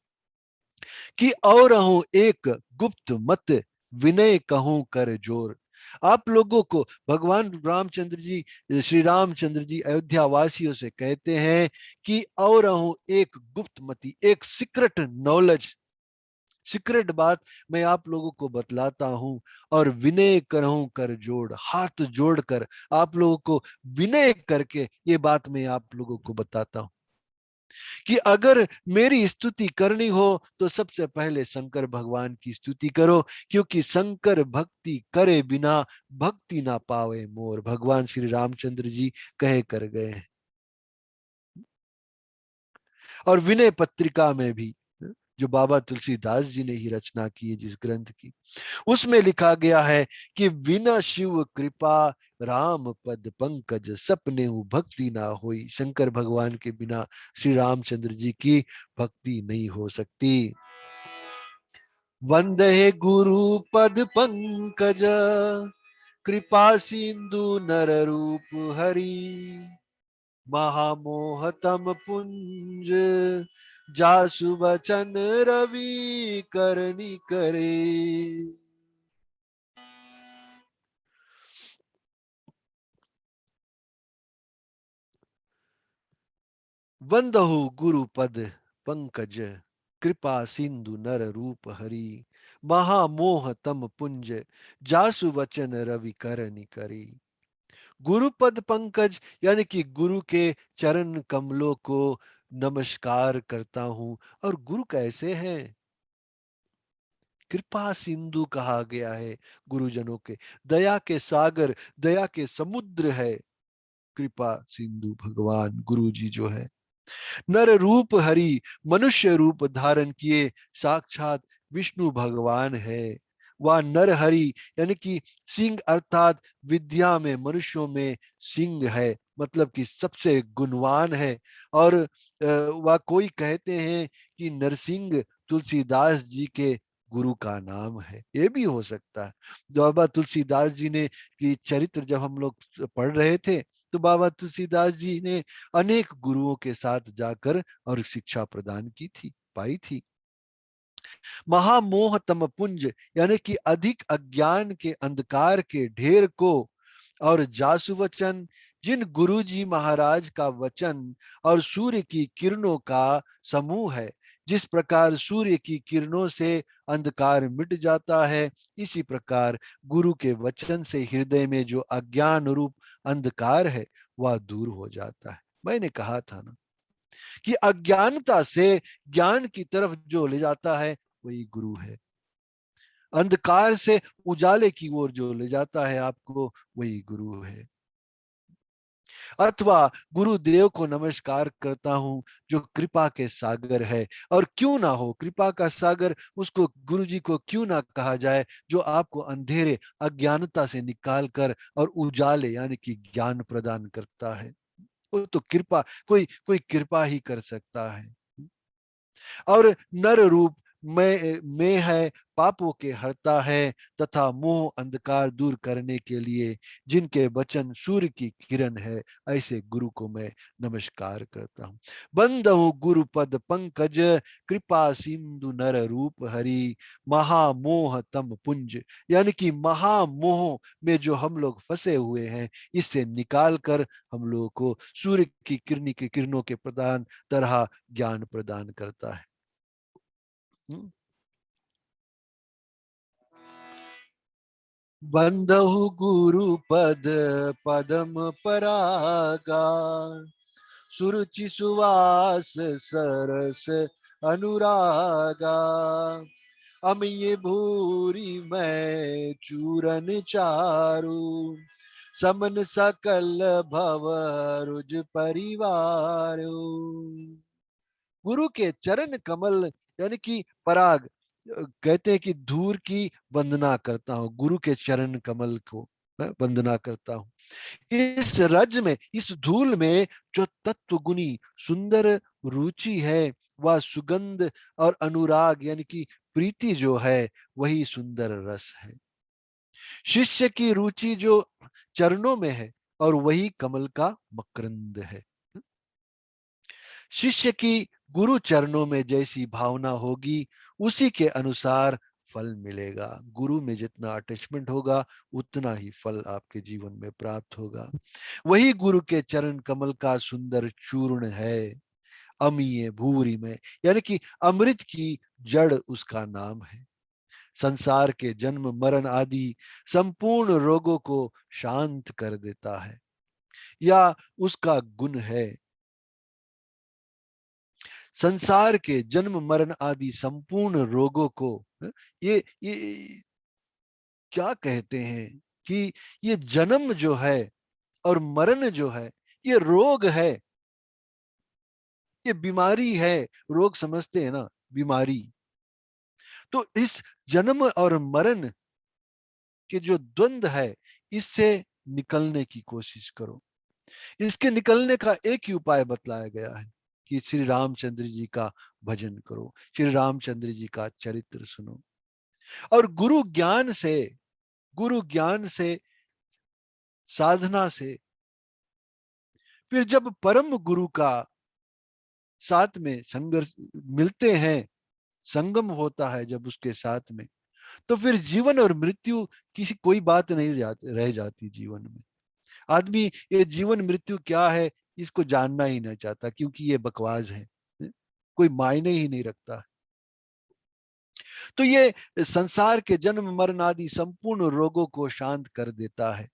S1: कि और हूं एक गुप्त मत विनय कहूं कर जोर। आप लोगों को भगवान रामचंद्र जी, श्री रामचंद्र जी अयोध्या वासियों से कहते हैं कि और हूं एक गुप्त मति, एक सीक्रेट नॉलेज, सीक्रेट बात मैं आप लोगों को बतलाता हूं। और विनय करहूं कर जोड़, हाथ जोड़कर आप लोगों को विनय करके ये बात मैं आप लोगों को बताता हूं कि अगर मेरी स्तुति करनी हो तो सबसे पहले शंकर भगवान की स्तुति करो, क्योंकि शंकर भक्ति करे बिना भक्ति ना पावे मोर। भगवान श्री रामचंद्र जी कहे कर गए हैं। और विनय पत्रिका में भी, जो बाबा तुलसीदास जी ने ही रचना की है जिस ग्रंथ की, उसमें लिखा गया है कि बिना शिव कृपा राम पद पंकज सपने भक्ति ना होई। शंकर भगवान के बिना श्री रामचंद्र जी की भक्ति नहीं हो सकती। वंदे गुरु पद पंकज, कृपा सिंधु नर रूप हरि, महामोहतम पुंज, जासु बचन रवि करनी करे। वंदहु गुरु पद पंकज, कृपा सिंधु नर रूप हरि, महामोह तम पुंज, जासु वचन रवि करनि करी। गुरु पद पंकज यानी कि गुरु के चरण कमलों को नमस्कार करता हूं। और गुरु कैसे हैं? कृपा सिंधु कहा गया है गुरुजनों के, दया के सागर, दया के समुद्र है कृपा सिंधु भगवान गुरु जी जो है। नर रूप हरि, मनुष्य रूप धारण किए साक्षात विष्णु भगवान है। वह नर हरि यानी कि सिंह, अर्थात विद्या में मनुष्यों में सिंह है, मतलब कि सबसे गुणवान है। और वह कोई कहते हैं कि नरसिंह तुलसीदास जी के गुरु का नाम है, ये भी हो सकता है। जो बाबा तुलसीदास जी ने की चरित्र जब हम लोग पढ़ रहे थे, तो बाबा तुलसीदास जी ने अनेक गुरुओं के साथ जाकर और शिक्षा प्रदान की थी, पाई थी। महामोह तम पुंज यानी कि अधिक अज्ञान के अंधकार के ढेर को, और जासु वचन जिन गुरु जी महाराज का वचन और सूर्य की किरणों का समूह है। जिस प्रकार सूर्य की किरणों से अंधकार मिट जाता है, इसी प्रकार गुरु के वचन से हृदय में जो अज्ञान रूप अंधकार है वह दूर हो जाता है। मैंने कहा था ना कि अज्ञानता से ज्ञान की तरफ जो ले जाता है वही गुरु है। अंधकार से उजाले की ओर जो ले जाता है आपको वही गुरु है। अथवा गुरुदेव को नमस्कार करता हूं जो कृपा के सागर है। और क्यों ना हो कृपा का सागर, उसको गुरु जी को क्यों ना कहा जाए, जो आपको अंधेरे अज्ञानता से निकाल कर और उजाले यानी कि ज्ञान प्रदान करता है। वो तो कृपा, कोई कोई कृपा ही कर सकता है। और नर रूप में है, पापों के हरता है, तथा मोह अंधकार दूर करने के लिए जिनके वचन सूर्य की किरण है, ऐसे गुरु को मैं नमस्कार करता हूँ। बंदहु गुरु पद पंकज, कृपा सिंधु नर रूप हरि, महामोह तम पुंज। यानी कि महामोह में जो हम लोग फंसे हुए हैं, इससे निकाल कर हम लोगों को सूर्य की किरणों के प्रदान तरह ज्ञान प्रदान करता है। बंदहु गुरु पद पदम परागा, सुरुचि सुवास सरस अनुरागा, अमिय भूरी मैं चूरन चारु, समन सकल भव रुज परिवार। गुरु के चरण कमल यानी कि पराग, कहते हैं कि धूर की वंदना करता हूँ, गुरु के चरण कमल को मैं वंदना करता हूँ। इस रज में, इस धूल में जो तत्व गुनी सुंदर रुचि है, वह सुगंध और अनुराग यानी कि प्रीति जो है वही सुंदर रस है। शिष्य की रुचि जो चरणों में है और वही कमल का मकरंद है। शिष्य की गुरु चरणों में जैसी भावना होगी उसी के अनुसार फल मिलेगा। गुरु में जितना अटैचमेंट होगा उतना ही फल आपके जीवन में प्राप्त होगा। वही गुरु के चरण कमल का सुंदर चूर्ण है, अमीय भूरी में, यानी कि अमृत की जड़ उसका नाम है। संसार के जन्म मरण आदि संपूर्ण रोगों को शांत कर देता है, या उसका गुण है। संसार के जन्म मरण आदि संपूर्ण रोगों को, ये क्या कहते हैं कि ये जन्म जो है और मरण जो है ये रोग है, ये बीमारी है। रोग समझते हैं ना, बीमारी। तो इस जन्म और मरण के जो द्वंद्व है, इससे निकलने की कोशिश करो। इसके निकलने का एक ही उपाय बतलाया गया है कि श्री रामचंद्र जी का भजन करो, श्री रामचंद्र जी का चरित्र सुनो। और गुरु ज्ञान से, साधना से, फिर जब परम गुरु का साथ में संघर्ष मिलते हैं, संगम होता है जब उसके साथ में, तो फिर जीवन और मृत्यु किसी कोई बात नहीं रह जाती जीवन में। आदमी ये जीवन मृत्यु क्या है इसको जानना ही नहीं चाहता, क्योंकि ये बकवास है, कोई मायने ही नहीं रखता। तो ये संसार के जन्म मरण आदि संपूर्ण रोगों को शांत कर देता है,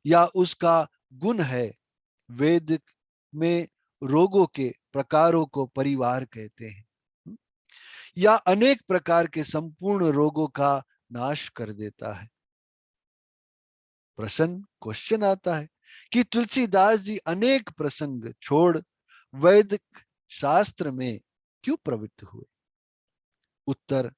S1: या उसका गुण है। वेद में रोगों के प्रकारों को परिवार कहते हैं, या अनेक प्रकार के संपूर्ण रोगों का नाश कर देता है। प्रश्न क्वेश्चन आता है कि तुलसीदास जी अनेक प्रसंग छोड़ वैदिक शास्त्र में क्यों प्रवृत्त हुए? उत्तर,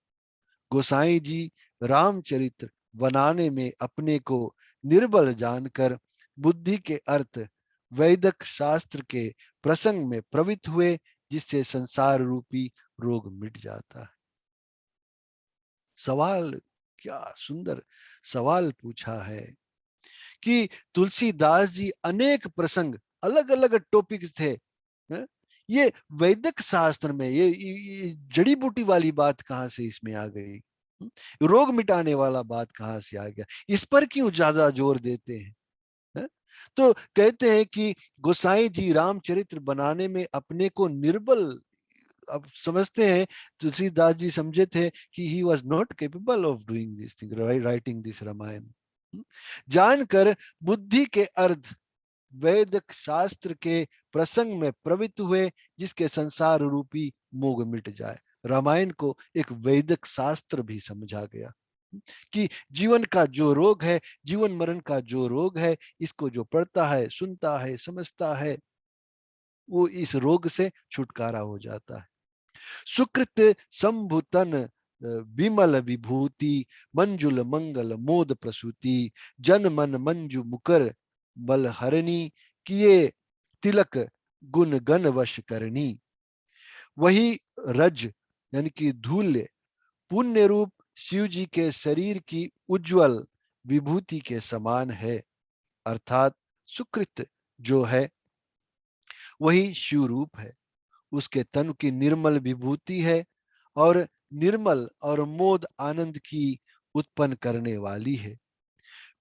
S1: गोसाई जी रामचरित्र बनाने में अपने को निर्बल जानकर बुद्धि के अर्थ वैदिक शास्त्र के प्रसंग में प्रवृत्त हुए, जिससे संसार रूपी रोग मिट जाता है। सवाल, क्या सुंदर सवाल पूछा है कि तुलसीदास जी अनेक प्रसंग, अलग अलग टॉपिक्स थे, है? ये वैदिक शास्त्र में ये जड़ी बूटी वाली बात कहां से इसमें आ गई? रोग मिटाने वाला बात कहां से आ गया? इस पर क्यों ज्यादा जोर देते हैं? है? तो कहते हैं कि गोसाई जी रामचरित्र बनाने में अपने को निर्बल अब समझते हैं, तुलसीदास जी समझे थे कि he was not capable of doing this thing, writing this Ramayana. जानकर बुद्धि के अर्थ वैद शास्त्र के प्रसंग में प्रवृत्त हुए, जिसके संसार रूपी मोह मिट जाए। रामायण को एक वैदिक शास्त्र भी समझा गया कि जीवन का जो रोग है, जीवन मरण का जो रोग है, इसको जो पढ़ता है, सुनता है, समझता है, वो इस रोग से छुटकारा हो जाता है। सुकृत संभुतन विमल विभूति, मंजुल मंगल मोद प्रसूति, जन मन मंजू मुकर बल हरणी, किए तिलक गुण गण वश करनी। वही रज यानी कि धूल्य पुण्य रूप शिव जी के शरीर की उज्जवल विभूति के समान है, अर्थात सुकृत जो है वही शिव रूप है। उसके तन की निर्मल विभूति है और निर्मल और मोद आनंद की उत्पन्न करने वाली है।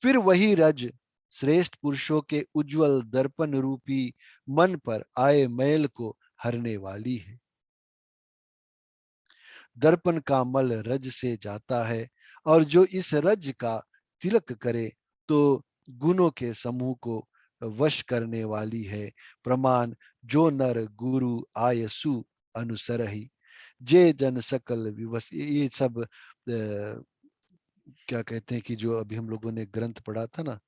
S1: फिर वही रज श्रेष्ठ पुरुषों के उज्जवल दर्पण रूपी मन पर आए मैल को हरने वाली है। दर्पण का मल रज से जाता है और जो इस रज का तिलक करे तो गुणों के समूह को वश करने वाली है। प्रमाण जो नर गुरु आयसु अनुसरहि, जे जन सकल विवश। ये सब क्या कहते हैं कि जो अभी हम लोगों ने ग्रंथ पढ़ा था ना,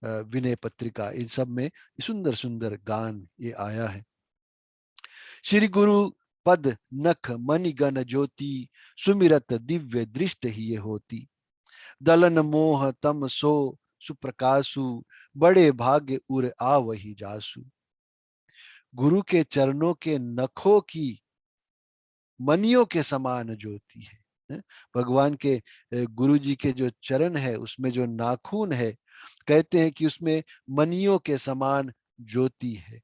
S1: विनय पत्रिका, इन सब में सुंदर सुंदर गान ये आया है। श्री गुरु पद नख मणि गण ज्योति, सुमिरत दिव्य दृष्ट ही ये होती। दलन मोह तम सो सुप्रकाशु, बड़े भाग्य उर आ वही जासु। गुरु के चरणों के नखों की मनियों के समान ज्योति है। भगवान के गुरु जी के जो चरण है उसमें जो नाखून है, कहते हैं कि उसमें मनियों के समान ज्योति है।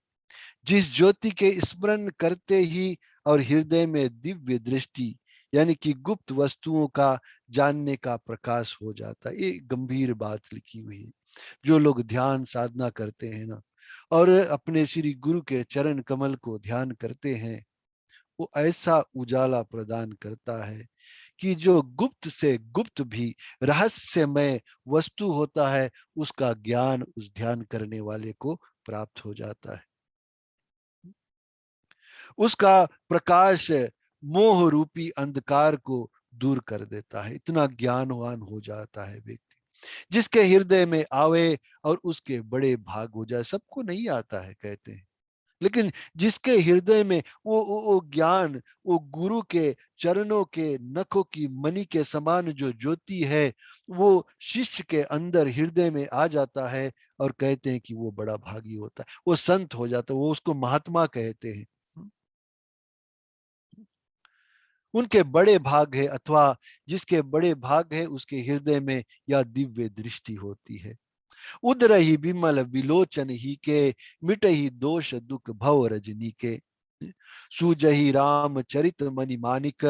S1: जिस ज्योति के स्मरण करते ही और हृदय में दिव्य दृष्टि यानी कि गुप्त वस्तुओं का जानने का प्रकाश हो जाता है। ये गंभीर बात लिखी हुई है। जो लोग ध्यान साधना करते हैं ना और अपने श्री गुरु के चरण कमल को ध्यान करते हैं, वो ऐसा उजाला प्रदान करता है कि जो गुप्त से गुप्त भी रहस्यमय वस्तु होता है, उसका ज्ञान उस ध्यान करने वाले को प्राप्त हो जाता है। उसका प्रकाश मोह रूपी अंधकार को दूर कर देता है। इतना ज्ञानवान हो जाता है व्यक्ति, जिसके हृदय में आवे और उसके बड़े भाग हो जाए। सबको नहीं आता है कहते हैं, लेकिन जिसके हृदय में वो ज्ञान, वो गुरु के चरणों के नखों की मणि के समान जो ज्योति है, वो शिष्य के अंदर हृदय में आ जाता है और कहते हैं कि वो बड़ा भागी होता है, वो संत हो जाता है, वो उसको महात्मा कहते हैं। उनके बड़े भाग है, अथवा जिसके बड़े भाग है उसके हृदय में यह दिव्य दृष्टि होती है। उदर ही विमल विलोचन ही के, मिट ही दोष दुख भव रजनी के। सुजही राम चरित मणि मानिक,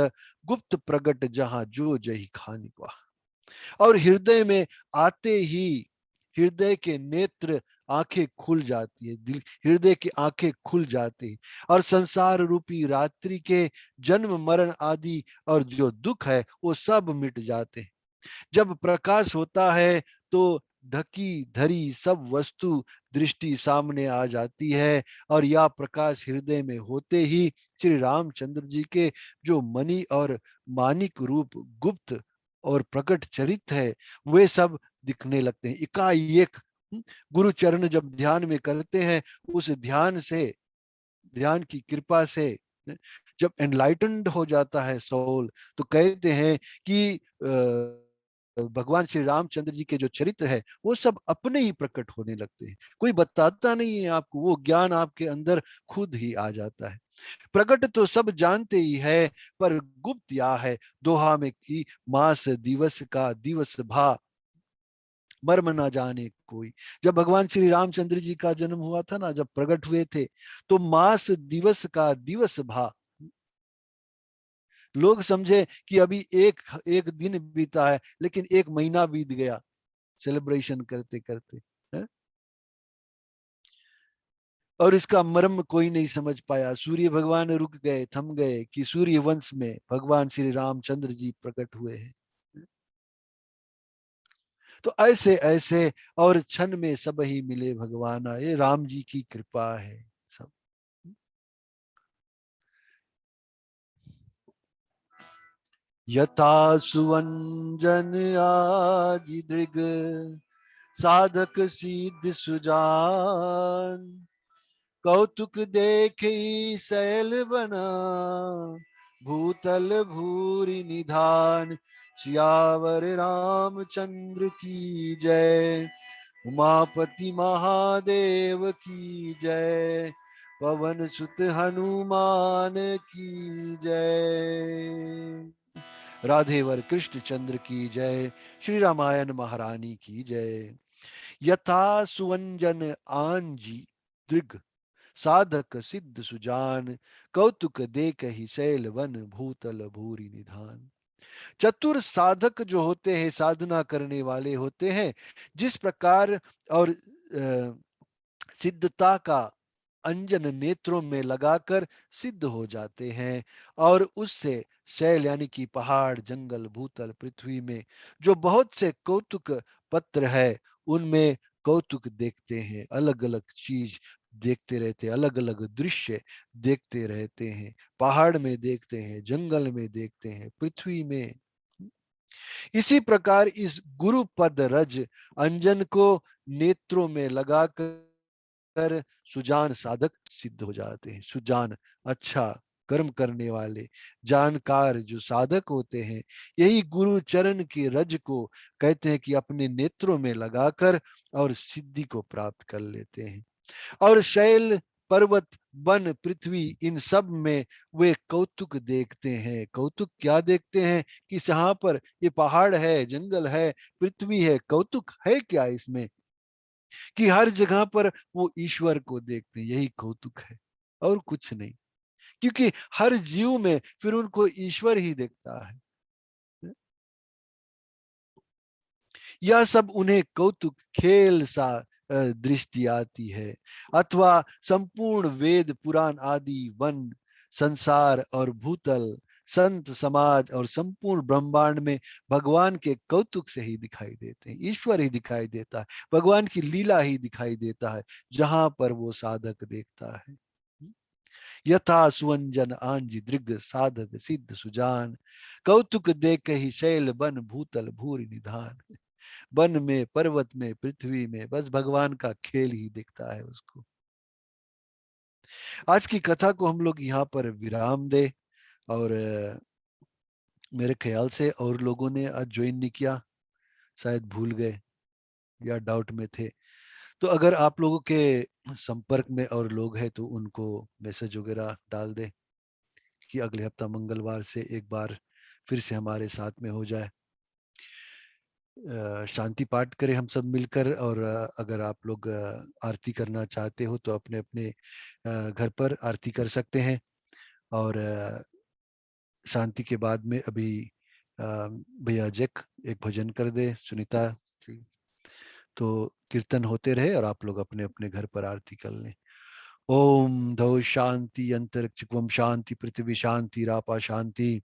S1: गुप्त प्रगट जहां जो जही खानिक। वाह। और हृदय में आते ही हृदय के नेत्र, आंखें खुल जाती है, दिल हृदय की आंखें खुल जाती है और संसार रूपी रात्रि के जन्म मरण आदि और जो दुख है वो सब मिट जाते हैं। जब प्रकाश होता है तो ढकी धरी सब वस्तु दृष्टि सामने आ जाती है और यह प्रकाश हृदय में होते ही श्री रामचंद्र जी के जो मणि और मानिक रूप गुप्त और प्रकट चरित्र है, वे सब दिखने लगते हैं एकाएक। गुरु चरण जब ध्यान में करते हैं, उस ध्यान से, ध्यान की कृपा से जब एनलाइटेंड हो जाता है सोल, तो कहते हैं कि भगवान श्री रामचंद्र जी के जो चरित्र है वो सब अपने ही प्रकट होने लगते हैं। कोई बताता नहीं है आपको, वो ज्ञान आपके अंदर खुद ही आ जाता है। प्रकट तो सब जानते ही है, पर गुप्त या है दोहा में कि मास दिवस का दिवस भा, मर्म ना जाने कोई। जब भगवान श्री रामचंद्र जी का जन्म हुआ था ना, जब प्रकट हुए थे, तो मास दिवस का दिवस भा, लोग समझे कि अभी एक एक दिन बीता है, लेकिन एक महीना बीत गया सेलिब्रेशन करते करते। है? और इसका मर्म कोई नहीं समझ पाया। सूर्य भगवान रुक गए, थम गए कि सूर्य वंश में भगवान श्री रामचंद्र जी प्रकट हुए हैं। तो ऐसे ऐसे और क्षण में सब ही मिले भगवाना, ये राम जी की कृपा है सब। यथा सुवंजन आदि दृग साधक सिद्ध सुजान, कौतुक देखे शैल बना भूतल भूरि निधान। सियावर रामचंद्र की जय, उमापति महादेव की जय, पवन सुत हनुमान की जय। राधेवर कृष्ण चंद्र की जय, श्री रामायण महारानी की जय। यथा सुवंजन आंजी दृग साधक सिद्ध सुजान, कौतुक देख ही शैल वन भूतल भूरि निधान। चतुर साधक जो होते हैं, साधना करने वाले होते हैं, जिस प्रकार और सिद्धता का अंजन नेत्रों में लगाकर सिद्ध हो जाते हैं, और उससे शैल यानी कि पहाड़, जंगल, भूतल, पृथ्वी में जो बहुत से कौतुक पत्र है, उनमें कौतुक देखते हैं, अलग अलग चीज देखते रहते हैं, अलग अलग दृश्य देखते रहते हैं। पहाड़ में देखते हैं, जंगल में देखते हैं, पृथ्वी में। इसी प्रकार इस गुरु पद रज अंजन को नेत्रों में लगाकर सुजान साधक सिद्ध हो जाते हैं। सुजान अच्छा कर्म करने वाले जानकार जो साधक होते हैं, यही गुरु चरण की रज को कहते हैं कि अपने नेत्रों में लगाकर और सिद्धि को प्राप्त कर लेते हैं। और शैल, पर्वत, वन, पृथ्वी, इन सब में वे कौतुक देखते हैं। कौतुक क्या देखते हैं कि यहाँ पर ये पहाड़ है, जंगल है, पृथ्वी है, कौतुक है क्या इसमें? कि हर जगह पर वो ईश्वर को देखते हैं, यही कौतुक है और कुछ नहीं। क्योंकि हर जीव में फिर उनको ईश्वर ही देखता है। यह सब उन्हें कौतुक खेल सा दृष्टि आती है। अथवा संपूर्ण वेद पुराण आदि, वन, संसार और भूतल, संत समाज और संपूर्ण ब्रह्मांड में भगवान के कौतुक से ही दिखाई देते हैं। ईश्वर ही दिखाई देता है, भगवान की लीला ही दिखाई देता है, जहां पर वो साधक देखता है। यथा सुवंजन आंजी दृग साधक सिद्ध सुजान, कौतुक देख ही शैल बन भूतल भूरि निधान। वन में, पर्वत में, पृथ्वी में बस भगवान का खेल ही दिखता है उसको। आज की कथा को हम लोग यहाँ पर विराम दे। और मेरे ख्याल से और लोगों ने आज ज्वाइन नहीं किया, शायद भूल गए या डाउट में थे। तो अगर आप लोगों के संपर्क में और लोग हैं तो उनको मैसेज वगैरह डाल दे कि अगले हफ्ता मंगलवार से एक बार फिर से हमारे साथ में हो जाए। शांति पाठ करें हम सब मिलकर। और अगर आप लोग आरती करना चाहते हो तो अपने अपने घर पर आरती कर सकते हैं। और शांति के बाद में अभी भैया जैक एक भजन कर दे, सुनीता जी। तो कीर्तन होते रहे और आप लोग अपने अपने घर पर आरती कर लें। ओम धौ शांति अंतरिक्ष शांति पृथ्वी शांति रापा शांति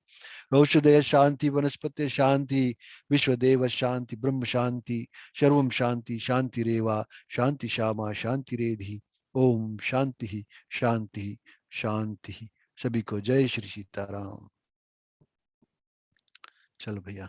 S1: औषधय शांति वनस्पति शांति विश्वदेव शांति ब्रह्म शांति सर्वम शांति शांति रेवा शांति श्यामा शांति रेधि। ओम शांति शांति शांति। सभी को जय श्री सीताराम। चलो भैया।